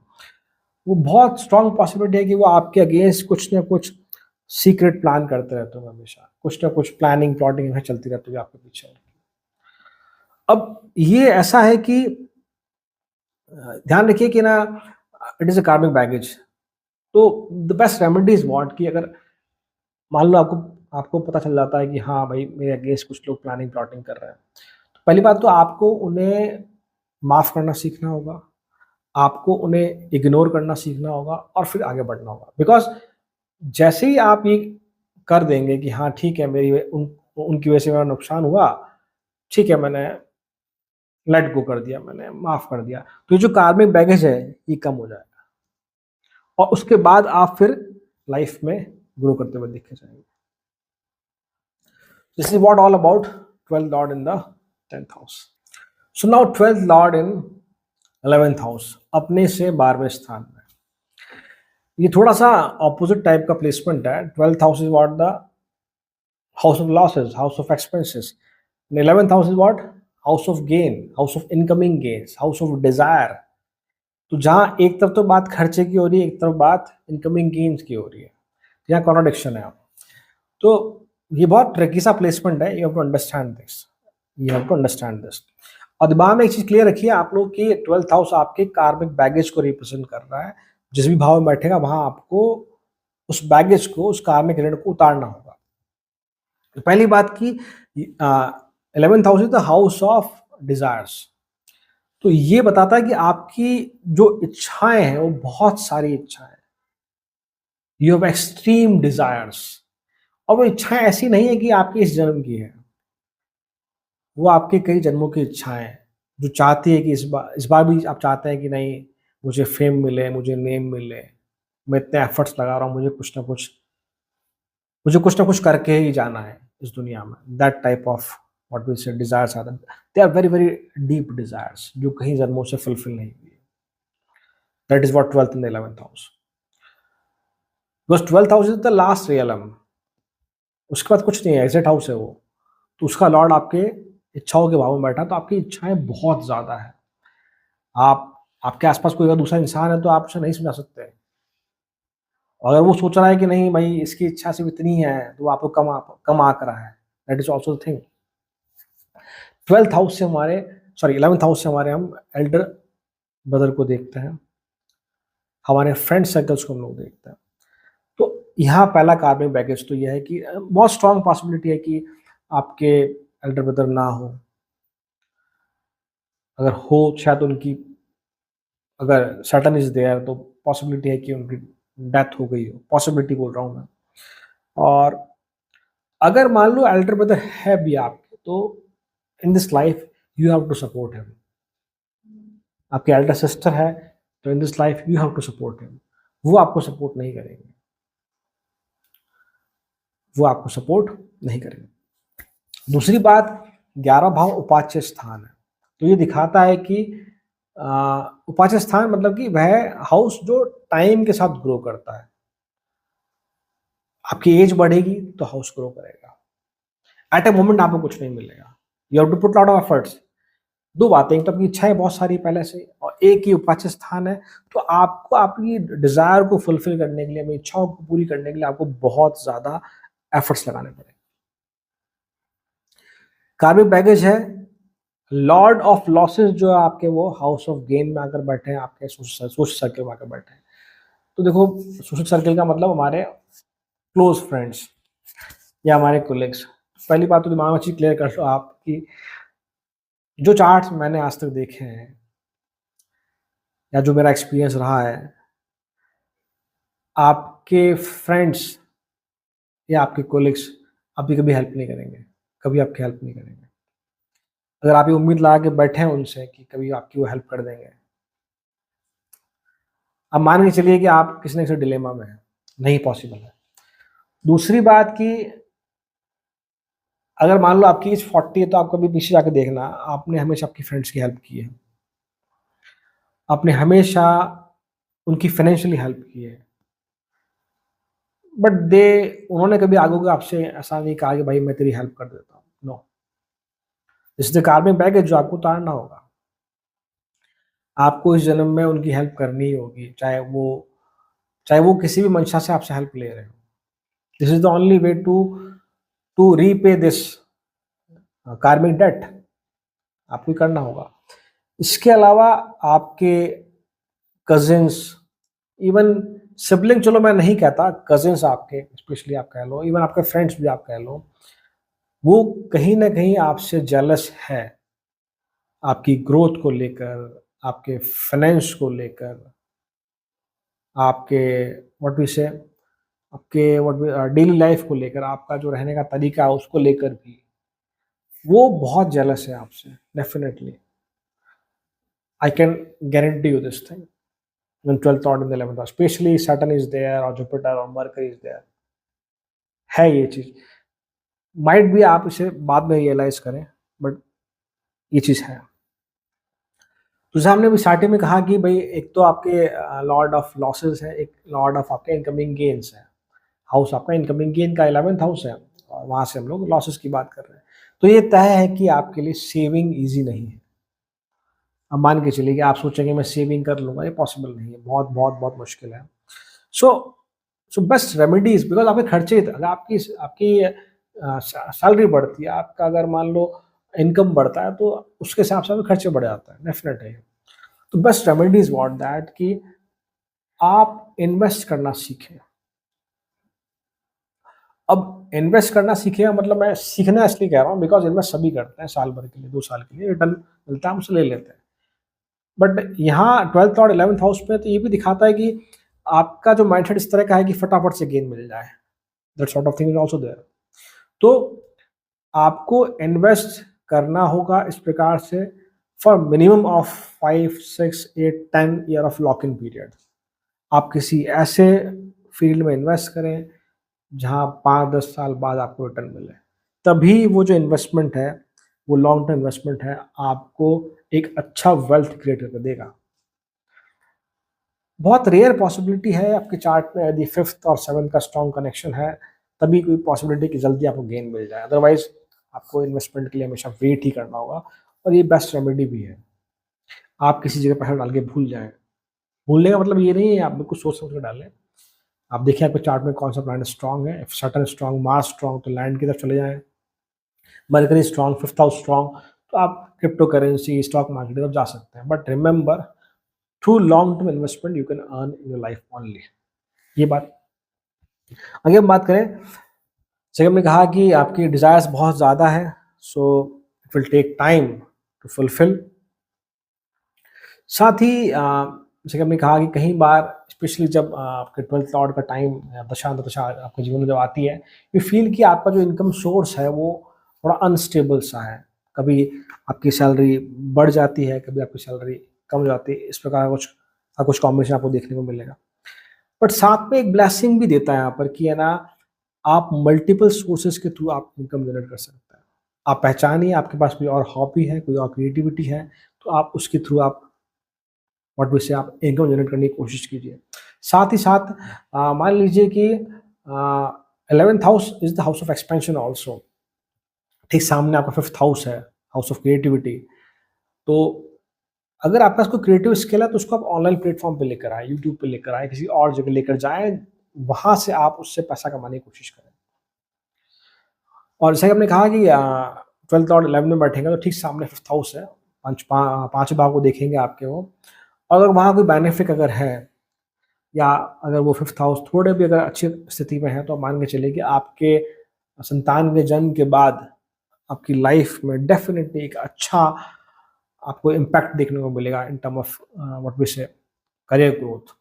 वो बहुत स्ट्रॉन्ग पॉसिबिलिटी है कि वो आपके अगेंस्ट कुछ ना कुछ सीक्रेट प्लान करते रहते हो, हमेशा कुछ ना कुछ प्लानिंग प्लॉटिंग चलती रहती है आपके पीछे। अब ये ऐसा है कि ध्यान रखिए कि ना, इट इज अ कार्मिक बैगेज। तो the best remedy is what, कि अगर मान लो आपको आपको पता चल जाता है कि हाँ भाई, मेरे अगेंस्ट कुछ लोग प्लानिंग प्लॉटिंग कर रहे हैं, तो पहली बात तो आपको उन्हें माफ करना सीखना होगा, आपको उन्हें इग्नोर करना सीखना होगा, और फिर आगे बढ़ना होगा। बिकॉज जैसे ही आप ये कर देंगे कि हाँ ठीक है, उनकी वजह से मेरा नुकसान हुआ, ठीक है, मैंने लेट गो कर दिया, मैंने माफ कर दिया, तो ये जो कार्मिक बैगेज है ये कम हो जाएगा, और उसके बाद आप फिर लाइफ में ग्रो करते हुए दिखे जाएंगे। This is what all about 12th lord in the 10th house. So now 12th lord in 11th house, अपने से 12वें स्थान में। ये थोड़ा सा ऑपोजिट टाइप का प्लेसमेंट है। 12th house is what the house of losses, house of expenses. 11th house is what, house of gain, house of incoming gains, house of desire. तो जहां एक तरफ तो बात खर्चे की हो रही है, एक तरफ बात इनकमिंग गेन्स की हो रही है, यहाँ कॉन्ट्रडिक्शन है। तो ये बहुत ट्रिकी सा प्लेसमेंट है, you have to understand this, you have to understand this. और दिमाग में एक चीज क्लियर रखिए आप लोग कि 12th हाउस आपके कार्मिक बैगेज को रिप्रेजेंट कर रहा है। जिस भी भाव में बैठेगा, वहां आपको उस बैगेज को, उस कार्मिक ऋण को उतारना होगा। तो पहली बात की 11th house is the house of desires. तो ये बताता है कि आपकी जो इच्छाएं हैं वो बहुत सारी इच्छाएं, यू हैव एक्सट्रीम डिजायर्स। और वो इच्छाएं ऐसी नहीं है कि आपकी इस जन्म की है, वो आपके कई जन्मों की इच्छाएं हैं, जो चाहती है कि इस बार भी आप चाहते हैं कि नहीं, मुझे फेम मिले, मुझे नेम मिले, मैं इतने एफर्ट्स लगा रहा हूँ, मुझे कुछ ना कुछ करके ही जाना है इस दुनिया में। That type of what we say desires are, they are very very deep desires, जो कहीं जन्मों से फुलफिल नहीं हुई। That is what 12th in the 11th house. Because 12th house is the last realm, उसके बाद कुछ नहीं है, एग्जिट हाउस है वो। तो उसका लॉर्ड आपके इच्छाओं के भाव में बैठा, तो आपकी इच्छाएं बहुत ज्यादा है। आप आपके आसपास कोई अगर दूसरा इंसान है, तो आप उसे नहीं समझा सकते। अगर वो सोच रहा है कि नहीं भाई, इसकी इच्छा सिर्फ इतनी है, तो वो आपको कम आंक रहा है। That is also the thing. 12th house से हमारे, सॉरी 11th हाउस से हमारे हम एल्डर ब्रदर को देखते हैं, हमारे फ्रेंड सर्कल्स को हम लोग देखते हैं। तो यहाँ पहला कार्मिक बैगेज तो यह है कि बहुत स्ट्रांग पॉसिबिलिटी है कि आपके एल्डर ब्रदर ना हो। अगर हो, शायद उनकी, अगर सैटर्न इज देयर, तो पॉसिबिलिटी है कि उनकी डेथ हो गई हो, पॉसिबिलिटी बोल रहा हूँ मैं। और अगर मान लो एल्डर ब्रदर है भी आपके, तो in this life you have to support him. आपकी एल्डर सिस्टर है तो in this life you have to support him. वो आपको सपोर्ट नहीं करेंगे, वो आपको सपोर्ट नहीं करेंगे। दूसरी बात, 11 भाव उपाच्य स्थान है, तो ये दिखाता है कि उपाच्य स्थान मतलब कि वह हाउस जो टाइम के साथ ग्रो करता है। आपकी एज बढ़ेगी तो हाउस ग्रो करेगा। एट ए मोमेंट आपको कुछ नहीं मिलेगा, you have to put lot of efforts. दो बातें, एक तो आपकी इच्छाएं बहुत सारी पहले से, और एक ही उपाच्य स्थान है, तो आपको आपकी डिजायर को फुलफिल करने के लिए, अपनी इच्छाओं को पूरी करने के लिए आपको बहुत ज्यादा एफर्ट्स लगाने पड़ेंगे। कार्मिक बैगेज है, लॉर्ड ऑफ लॉसेस जो है आपके, वो हाउस ऑफ गेन में आकर बैठे हैं, आपके सोशल सर्कल में आकर बैठे हैं। तो देखो, सोशल सर्कल का मतलब हमारे क्लोज फ्रेंड्स या हमारे कोलिग्स। पहली बात तो दिमाग में अच्छी क्लियर कर लो आप कि जो चार्ट्स मैंने आज तक देखे हैं या जो मेरा एक्सपीरियंस रहा है, आपके फ्रेंड्स या आपके कोलिग्स आपकी कभी हेल्प नहीं करेंगे, कभी आपकी हेल्प नहीं करेंगे। अगर आप ये उम्मीद लगा के बैठे हैं उनसे कि कभी आपकी वो हेल्प कर देंगे, अब मान के चलिए कि आप किसी न किसी डिलेमा में हैं, नहीं पॉसिबल है। दूसरी बात कि अगर मान लो आपकी एज 40 है तो आप कभी पीछे जाके देखना, आपने हमेशा आपकी फ्रेंड्स की हेल्प की है, आपने हमेशा उनकी फाइनेंशियली हेल्प की है, बट उन्होंने कभी आगे होकर आपसे ऐसा नहीं कहा कि भाई मैं तेरी हेल्प कर देता हूँ। No, this is the karmic baggage जो आपको उतारना होगा। आपको इस जन्म में उनकी हेल्प करनी ही होगी, चाहे वो किसी भी मंशा से आपसे हेल्प ले रहे हो। This is the only way to repay this karmic debt, आपको करना होगा। इसके अलावा आपके कजिन्स, इवन सिबलिंग, चलो मैं नहीं कहता, कजिन्स आपके स्पेशली आप कह लो, इवन आपके फ्रेंड्स भी आप कह लो, वो कहीं ना कहीं आपसे जेलस है, आपकी ग्रोथ को लेकर, आपके फाइनेंस को लेकर, आपके व्हाट वी से आपके व्हाट डेली लाइफ को लेकर, आपका जो रहने का तरीका है उसको लेकर भी वो बहुत जेलस है आपसे। Definitely I can guarantee you this thing. when 12th lord in the 11th house, especially Saturn is there or Jupiter or Mercury is there, है ये चीज। माइट भी आप इसे बाद में रियलाइज करें, बट ये चीज है। तो जैसे हमने भी स्टार्टिंग में कहा कि भाई एक तो आपके लॉर्ड ऑफ लॉसेस है, एक लॉर्ड ऑफ आपके इनकमिंग गेन्स है। हाउस आपका इनकमिंग गेन का 11th हाउस है, और वहां से हम लोग लॉसेस की बात कर रहे हैं। तो ये तय है कि आपके लिए सेविंग ईजी नहीं है। अब मान के चलिए कि आप सोचेंगे मैं सेविंग कर लूंगा, ये पॉसिबल नहीं है, बहुत बहुत बहुत मुश्किल है। सो सो बेस्ट रेमेडीज, बिकॉज आपके खर्चे, अगर आपकी आपकी सैलरी बढ़ती है, आपका अगर मान लो इनकम बढ़ता है, तो उसके हिसाब से आपके खर्चे बढ़ जाते हैं, डेफिनेट है। तो बेस्ट रेमेडीज व्हाट दैट कि आप इन्वेस्ट करना सीखें। अब इन्वेस्ट करना सीखेगा मतलब, मैं सीखना इसलिए कह रहा हूँ बिकॉज इन्वेस्ट सभी करते हैं, साल भर के लिए 2 साल के लिए रिटर्न मिलता है, हम उसे ले लेते हैं। बट यहाँ 12th और 11th हाउस में तो ये भी दिखाता है कि आपका जो माइंडसेट इस तरह का है कि फटाफट से गेन मिल जाए, that sort of thing is also there. तो आपको इन्वेस्ट करना होगा इस प्रकार से for minimum of 5, 6, 8, 10 year of lock in period. आप किसी ऐसे फील्ड में इन्वेस्ट करें जहां 5-10 साल बाद आपको रिटर्न मिले, तभी वो जो इन्वेस्टमेंट है, वो लॉन्ग टर्म इन्वेस्टमेंट है, आपको एक अच्छा वेल्थ क्रिएट करके देगा। बहुत रेयर पॉसिबिलिटी है आपके चार्ट में, यदि 5th और 7th का स्ट्रॉन्ग कनेक्शन है, तभी कोई पॉसिबिलिटी कि जल्दी आपको गेन मिल जाए, अदरवाइज आपको इन्वेस्टमेंट के लिए हमेशा वेट ही करना होगा। और ये बेस्ट रेमेडी भी है। आप किसी जगह पैसा डाल के भूल जाएं, भूलने का मतलब ये नहीं है आप बिल्कुल सोच समझ के डालें। आप देखिए आपके चार्ट में कौन सा प्लैनेट स्ट्रॉन्ग है, सैटर्न स्ट्रॉन्ग, मार्स स्ट्रॉन्ग, तो लैंड की तरफ चले जाएं। Mercury strong, 5th house strong, तो आप क्रिप्टो करेंसी, स्टॉक मार्केट की तरफ जा सकते हैं। But remember, through long term investment you can earn in your life only. ये बात। आगे हम बात करें, जैसे हमने कहा कि आपकी डिजायर्स बहुत ज़्यादा है, so it will take time to fulfil. साथ ही जैसे हमने कहा कि कई बार, स्पेशली जब आपके 12th लॉर्ड का टाइम, दशा दशा आपके जीवन में जब आती है, यू फील कि आपका जो इनकम सोर्स है वो थोड़ा अनस्टेबल सा है, कभी आपकी सैलरी बढ़ जाती है, कभी आपकी सैलरी कम हो जाती है, इस प्रकार का कुछ कॉम्बिनेशन आपको देखने को मिलेगा। बट साथ में एक ब्लेसिंग भी देता है यहाँ पर कि है ना, आप मल्टीपल सोर्सेज के थ्रू आप इनकम जनरेट कर सकते हैं। आप पहचानिए आपके पास कोई और हॉबी है, कोई और क्रिएटिविटी है, तो आप उसके थ्रू आप व्हाट वी से आप इनकम जनरेट करने की कोशिश कीजिए। साथ ही साथ मान लीजिए कि 11th house is the house of expansion also. ठीक सामने आपका 5th हाउस है, हाउस ऑफ क्रिएटिविटी। तो अगर आपके पास कोई क्रिएटिव स्किल है तो उसको आप ऑनलाइन प्लेटफ़ॉर्म पे लेकर आएँ, यूट्यूब पे लेकर आएँ, किसी और जगह लेकर जाएँ, वहाँ से आप उससे पैसा कमाने की कोशिश करें। और जैसे कि आपने कहा कि 12th और 11th में बैठेंगे तो ठीक सामने 5th हाउस है, पाँचवें भाव को देखेंगे आपके वो। और अगर वहाँ कोई बेनिफिक अगर है या अगर वो 5th हाउस थोड़े भी अगर अच्छी स्थिति में है, तो आप मान के चलिए कि आपके संतान के जन्म के बाद आपकी लाइफ में डेफ़िनिटली एक अच्छा आपको इम्पैक्ट देखने को मिलेगा in term of what we say career growth.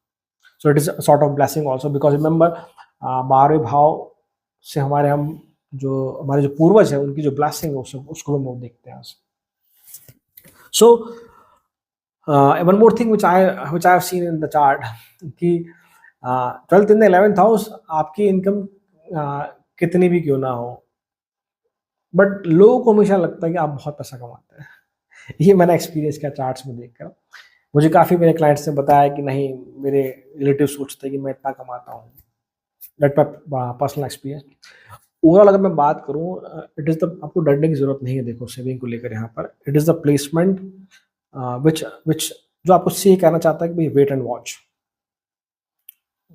So it is a sort of blessing also because remember 12वें भाव से हमारे जो पूर्वज हैं उनकी जो ब्लेसिंग है उसको हम लोग देखते हैं। So one more thing which I have seen in the chart कि 12th in the 11th house आपकी इनकम कितनी भी क्यों ना हो, बट लोगों को हमेशा लगता है कि आप बहुत पैसा कमाते हैं। ये मैंने एक्सपीरियंस किया चार्ट्स में देखकर। मुझे काफ़ी मेरे क्लाइंट्स ने बताया कि नहीं, मेरे रिलेटिव सोचते हैं कि मैं इतना कमाता हूँ। That my personal experience. Overall अगर मैं बात करूँ, इट इज़ द आपको डरने की ज़रूरत नहीं है देखो सेविंग को लेकर यहाँ पर। It is the placement which which जो आपको से ये कहना चाहता है कि भई wait and watch.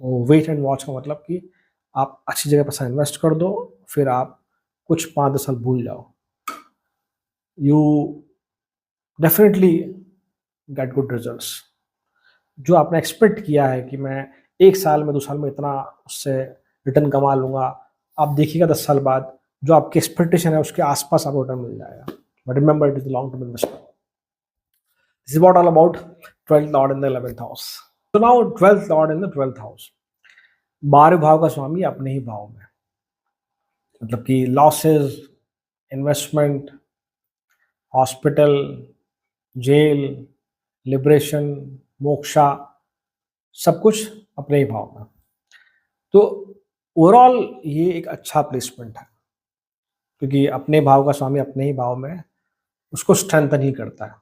Wait and watch का मतलब कि आप अच्छी जगह पैसा इन्वेस्ट कर दो, फिर आप कुछ 5-10 साल भूल जाओ। You definitely get good results. जो आपने एक्सपेक्ट किया है कि मैं 1 साल में 2 साल में इतना उससे रिटर्न कमा लूँगा, आप देखिएगा 10 साल बाद जो आपकी एक्सपेक्टेशन है उसके आस-पास आपको रिटर्न मिल जाएगा। But remember it is the long term investment. This is what all about 12th lord in the 11th house. So now 12th lord in the 12th house. 12वें भाव का स्वामी अपने ही भाव में। मतलब कि losses, investment, hospital, jail, liberation, moksha, सब कुछ अपने ही भाव में। तो ओवरऑल ये एक अच्छा प्लेसमेंट है, क्योंकि अपने भाव का स्वामी अपने ही भाव में उसको स्ट्रेंथन ही करता है।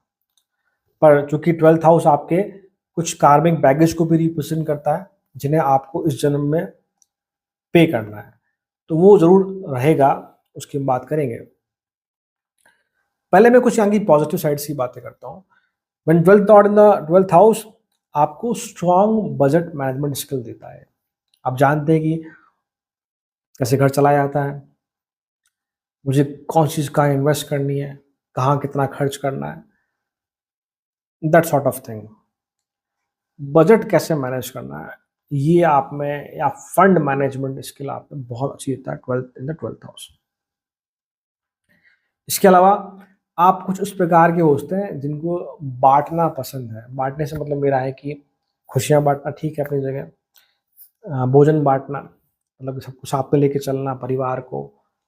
पर चूंकि 12th हाउस आपके कुछ कार्मिक बैगेज को भी रिप्रेजेंट करता है, जिन्हें आपको इस जन्म में पे करना है, तो वो ज़रूर रहेगा, उसकी हम बात करेंगे। पहले मैं कुछ यहाँ की पॉजिटिव साइड्स की बातें करता हूँ। When 12th lord in the 12th house आपको स्ट्रॉन्ग बजट मैनेजमेंट स्किल देता है। आप जानते हैं कि कैसे घर चलाया जाता है, मुझे कौन सी चीज़ कहाँ इन्वेस्ट करनी है, कहाँ कितना खर्च करना है, that sort of thing. Budget कैसे मैनेज करना है, ये आप में, या फंड मैनेजमेंट स्किल आप में बहुत अच्छी देता है 12th in the 12th house. इसके अलावा आप कुछ उस प्रकार के होते हैं जिनको बाँटना पसंद है। बाँटने से मतलब मेरा है कि खुशियाँ बाँटना ठीक है अपनी जगह, भोजन बाँटना मतलब सबको साथ में लेके चलना, परिवार को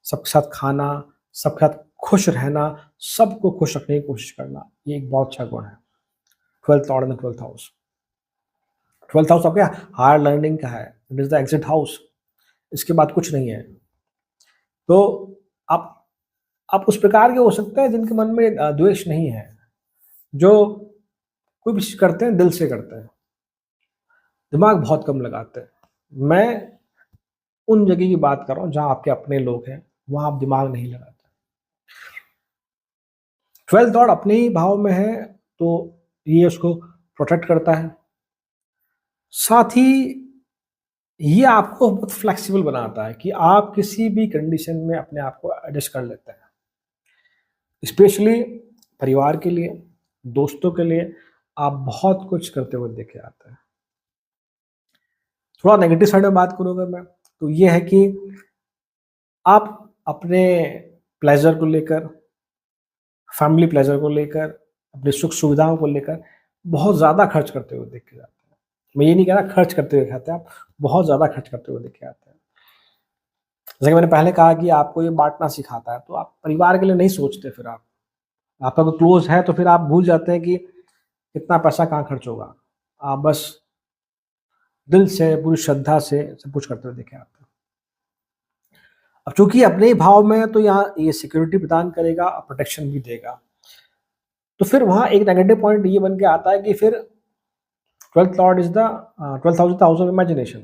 सबके साथ खाना, सबके साथ खुश रहना, सबको खुश रखने की कोशिश करना, ये एक बहुत अच्छा गुण है। 12th lord in the 12th house. 12th house आपके हायर लर्निंग का है, it is the exit house, इसके बाद कुछ नहीं है। तो आप आप उस प्रकार के हो सकते हैं जिनके मन में द्वेष नहीं है, जो कोई भी चीज़ करते हैं दिल से करते हैं, दिमाग बहुत कम लगाते हैं। मैं उन जगह की बात कर रहा हूँ जहाँ आपके अपने लोग हैं, वहाँ आप दिमाग नहीं लगाते। 12th लॉर्ड अपने ही भाव में है, तो ये उसको प्रोटेक्ट करता है। साथ ही ये आपको बहुत फ्लेक्सिबल बनाता है कि आप किसी भी कंडीशन में अपने आप को एडजस्ट कर लेते हैं। स्पेशली परिवार के लिए, दोस्तों के लिए आप बहुत कुछ करते हुए देखे जाते हैं। थोड़ा नेगेटिव साइड में बात करूँ अगर मैं, तो ये है कि आप अपने प्लेज़र को लेकर, फैमिली प्लेज़र को लेकर, अपनी सुख-सुविधाओं को लेकर बहुत ज़्यादा खर्च करते हुए देखे जाते हैं। मैं ये नहीं कह रहा खर्च करते हुए दिखाते हैं, आप बहुत ज़्यादा खर्च करते हुए देखे जाते हैं। जैसे कि मैंने पहले कहा कि आपको ये बाँटना सिखाता है, तो आप परिवार के लिए नहीं सोचते फिर आप। आपका कोई क्लोज है तो फिर आप भूल जाते हैं कि कितना पैसा कहाँ खर्च होगा। आप बस दिल से, पूरी श्रद्धा से सब कुछ करते हुए देखें आप। अब चूँकि अपने ही भाव में है तो यहाँ ये सिक्योरिटी प्रदान करेगा और प्रोटेक्शन भी देगा। तो फिर वहाँ एक नेगेटिव पॉइंट ये बन के आता है कि फिर 12th Lord is the 12th house is the house of imagination.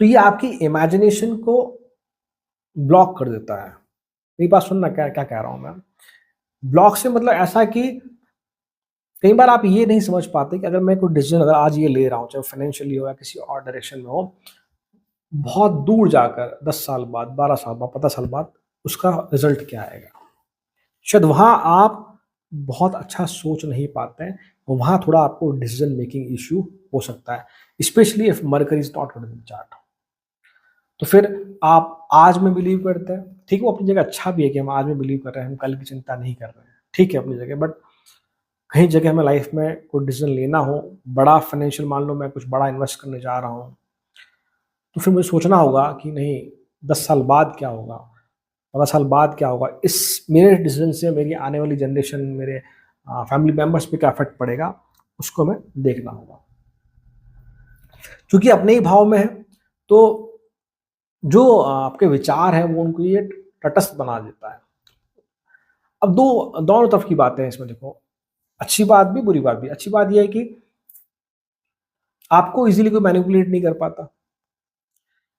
तो ये आपकी इमेजिनेशन को ब्लॉक कर देता है। मेरी बात सुनना, क्या क्या कह रहा हूँ मैं। ब्लॉक से मतलब ऐसा कि कई बार आप ये नहीं समझ पाते कि अगर मैं कोई डिसीजन अगर आज ये ले रहा हूँ, चाहे फाइनेंशियली हो या किसी और डायरेक्शन में हो, बहुत दूर जाकर 10 साल बाद, 12 साल बाद, 15 साल बाद उसका रिजल्ट क्या आएगा। शायद वहाँ आप बहुत अच्छा सोच नहीं पाते हैं, वहाँ थोड़ा आपको डिसीजन मेकिंग इश्यू हो सकता है, specially if mercury is not good in the chart. तो फिर आप आज में बिलीव करते हैं, ठीक है, वो अपनी जगह अच्छा भी है कि हम आज में बिलीव कर रहे हैं, हम कल की चिंता नहीं कर रहे हैं, ठीक है अपनी जगह। बट कहीं जगह हमें लाइफ में कोई डिसीजन लेना हो, बड़ा फाइनेंशियल, मान लो मैं कुछ बड़ा इन्वेस्ट करने जा रहा हूँ, तो फिर मुझे सोचना होगा कि नहीं 10 साल बाद क्या होगा, 15 साल बाद क्या होगा, इस मेरे डिसीजन से मेरी आने वाली जनरेशन, मेरे फैमिली मेम्बर्स पे क्या इफेक्ट पड़ेगा, उसको हमें देखना होगा। क्योंकि अपने ही भाव में है तो जो आपके विचार हैं वो उनको ये तटस्थ बना देता है। अब दोनों तरफ की बातें हैं इसमें, देखो अच्छी बात भी बुरी बात भी। अच्छी बात यह है कि आपको इजीली कोई मैनिपुलेट नहीं कर पाता,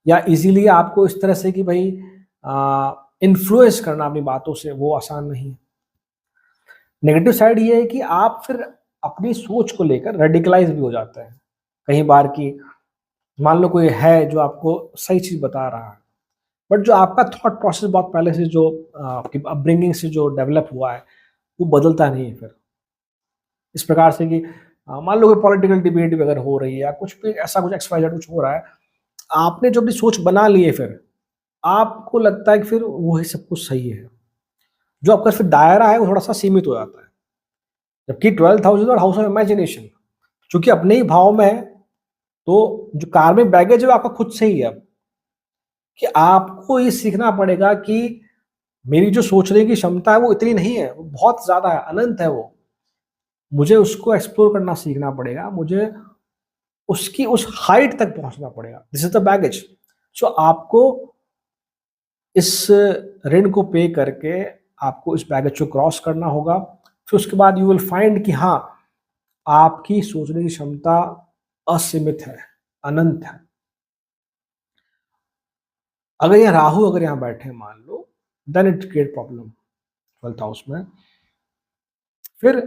या इजीली आपको इस तरह से कि भाई इन्फ्लुएंस करना अपनी बातों से, वो आसान नहीं है। नेगेटिव साइड ये है कि आप फिर अपनी सोच को लेकर रेडिकलाइज भी हो जाते हैं कई बार की। मान लो कोई है जो आपको सही चीज बता रहा है, बट जो आपका थॉट प्रोसेस बहुत पहले से जो आपकी अपब्रिंगिंग से जो डेवलप हुआ है वो बदलता नहीं है। फिर इस प्रकार से कि मान लो कोई पॉलिटिकल डिबेट भी अगर हो रही है या कुछ भी ऐसा कुछ XYZ कुछ हो रहा है, आपने जो अपनी सोच बना ली है, फिर आपको लगता है कि फिर वही सब कुछ सही है। जो आपका फिर दायरा है वो थोड़ा सा सीमित हो जाता है। जबकि 12th हाउस और हाउस ऑफ इमेजिनेशन, चूंकि अपने ही भाव में है, तो जो कार्मिक बैगेज है वो आपका खुद से ही है। अब कि आपको ये सीखना पड़ेगा कि मेरी जो सोचने की क्षमता है वो इतनी नहीं है, वो बहुत ज्यादा है, अनंत है वो। मुझे उसको एक्सप्लोर करना सीखना पड़ेगा, मुझे उसकी उस हाइट तक पहुंचना पड़ेगा। This is the baggage. So आपको इस ऋण को पे करके आपको इस बैगेज को क्रॉस करना होगा। फिर उसके बाद यू विल फाइंड कि हाँ, आपकी सोचने की क्षमता असीमित है, अनंत है। अगर यहाँ राहु अगर यहाँ बैठे मान लो, then it create problem 12th house में। फिर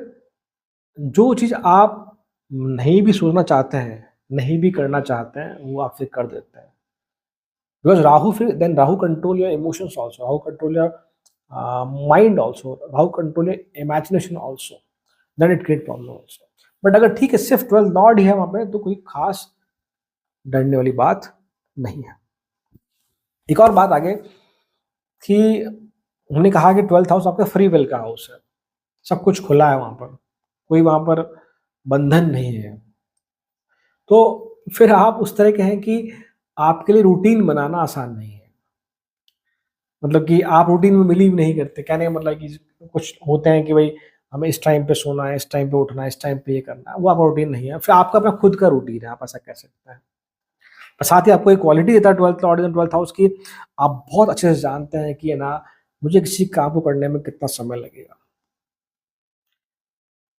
जो चीज आप नहीं भी सोचना चाहते हैं, नहीं भी करना चाहते हैं, वो आप फिर कर देते हैं। बिकॉज राहु फिर then Rahu control your emotions also, Rahu control your mind also, Rahu control your imagination also, then it create problem also. But अगर ठीक है सिर्फ 12th लॉर्ड ही है वहां पे, तो कोई खास डरने वाली बात नहीं है। एक और बात आगे कि उन्होंने कहा कि 12th हाउस आपका फ्री विल का हाउस है, सब कुछ खुला है वहां पर, कोई वहां पर बंधन नहीं है। तो फिर आप उस तरह के हैं कि आपके लिए रूटीन बनाना आसान नहीं है। मतलब कि आप रूटीन में बिलीव नहीं करते, कहने का मतलब कि कुछ होते हैं कि भाई हमें इस टाइम पे सोना है, इस टाइम पे उठना है, इस टाइम पे ये करना है, वो आपका रूटीन नहीं है। फिर आपका अपना खुद का रूटीन है, आप ऐसा कह सकते हैं। और साथ ही आपको एक क्वालिटी देता है 12th Lord and 12th house की, आप बहुत अच्छे से जानते हैं कि है ना, मुझे किसी काम को करने में कितना समय लगेगा,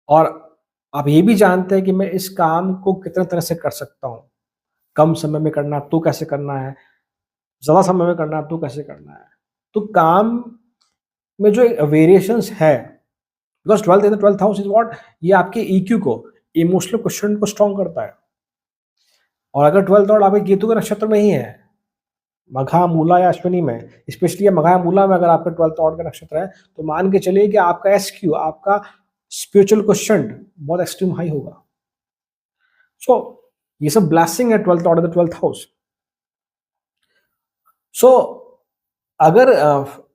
और आप ये भी जानते हैं कि मैं इस काम को कितने तरह से कर सकता हूँ। कम समय में करना तो कैसे करना है, ज़्यादा समय में करना तो कैसे करना है। तो काम में जो वेरिएशंस है, because 12th house is what, ये आपके ईक्यू को, इमोशनल क्वेश्चन को स्ट्रॉन्ग करता है। और अगर 12th लॉर्ड आपके केतु के नक्षत्र में ही है, मघा, मूला या अश्विनी में, स्पेशली मघा मूला में अगर आपका 12th लॉर्ड का नक्षत्र है, तो मान के चलिए कि आपका एसक्यू, आपका स्पिरिचुअल क्वेश्चन बहुत एक्सट्रीम हाई होगा। सो ये सब ब्लेसिंग है 12th lord of the 12th house. So अगर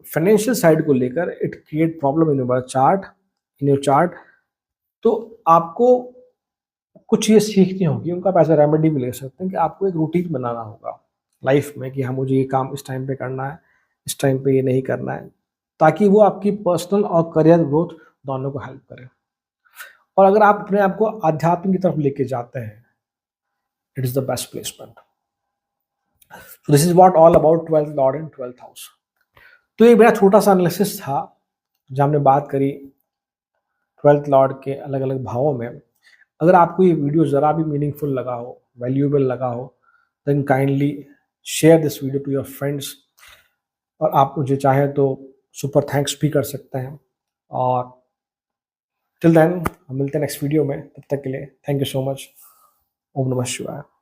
फाइनेंशियल साइड को लेकर it create problem in your chart, तो आपको कुछ चीज़ें सीखनी होगी, उनका आप एज अ रेमेडी भी ले सकते हैं कि आपको एक रूटीन बनाना होगा लाइफ में कि हाँ, मुझे ये काम इस टाइम पे करना है, इस टाइम पे ये नहीं करना है, ताकि वो आपकी पर्सनल और करियर ग्रोथ दोनों को हेल्प करे। और अगर आप अपने आप को आध्यात्म की तरफ लेके जाते हैं, it is the best placement. So this is what all about 12th lord in 12th house. तो ये मेरा छोटा-सा एनालिसिस था, जहाँ हमने बात करी 12th लॉर्ड के अलग-अलग भावों में। अगर आपको ये वीडियो ज़रा भी मीनिंगफुल लगा हो, वैल्यूएबल लगा हो, then kindly share this video to your friends. और आप मुझे चाहें तो सुपर थैंक्स भी कर सकते हैं। और टिल देन हम मिलते हैं नेक्स्ट वीडियो में, तब तक के लिए थैंक यू सो मच। ओम नमः शिवाय।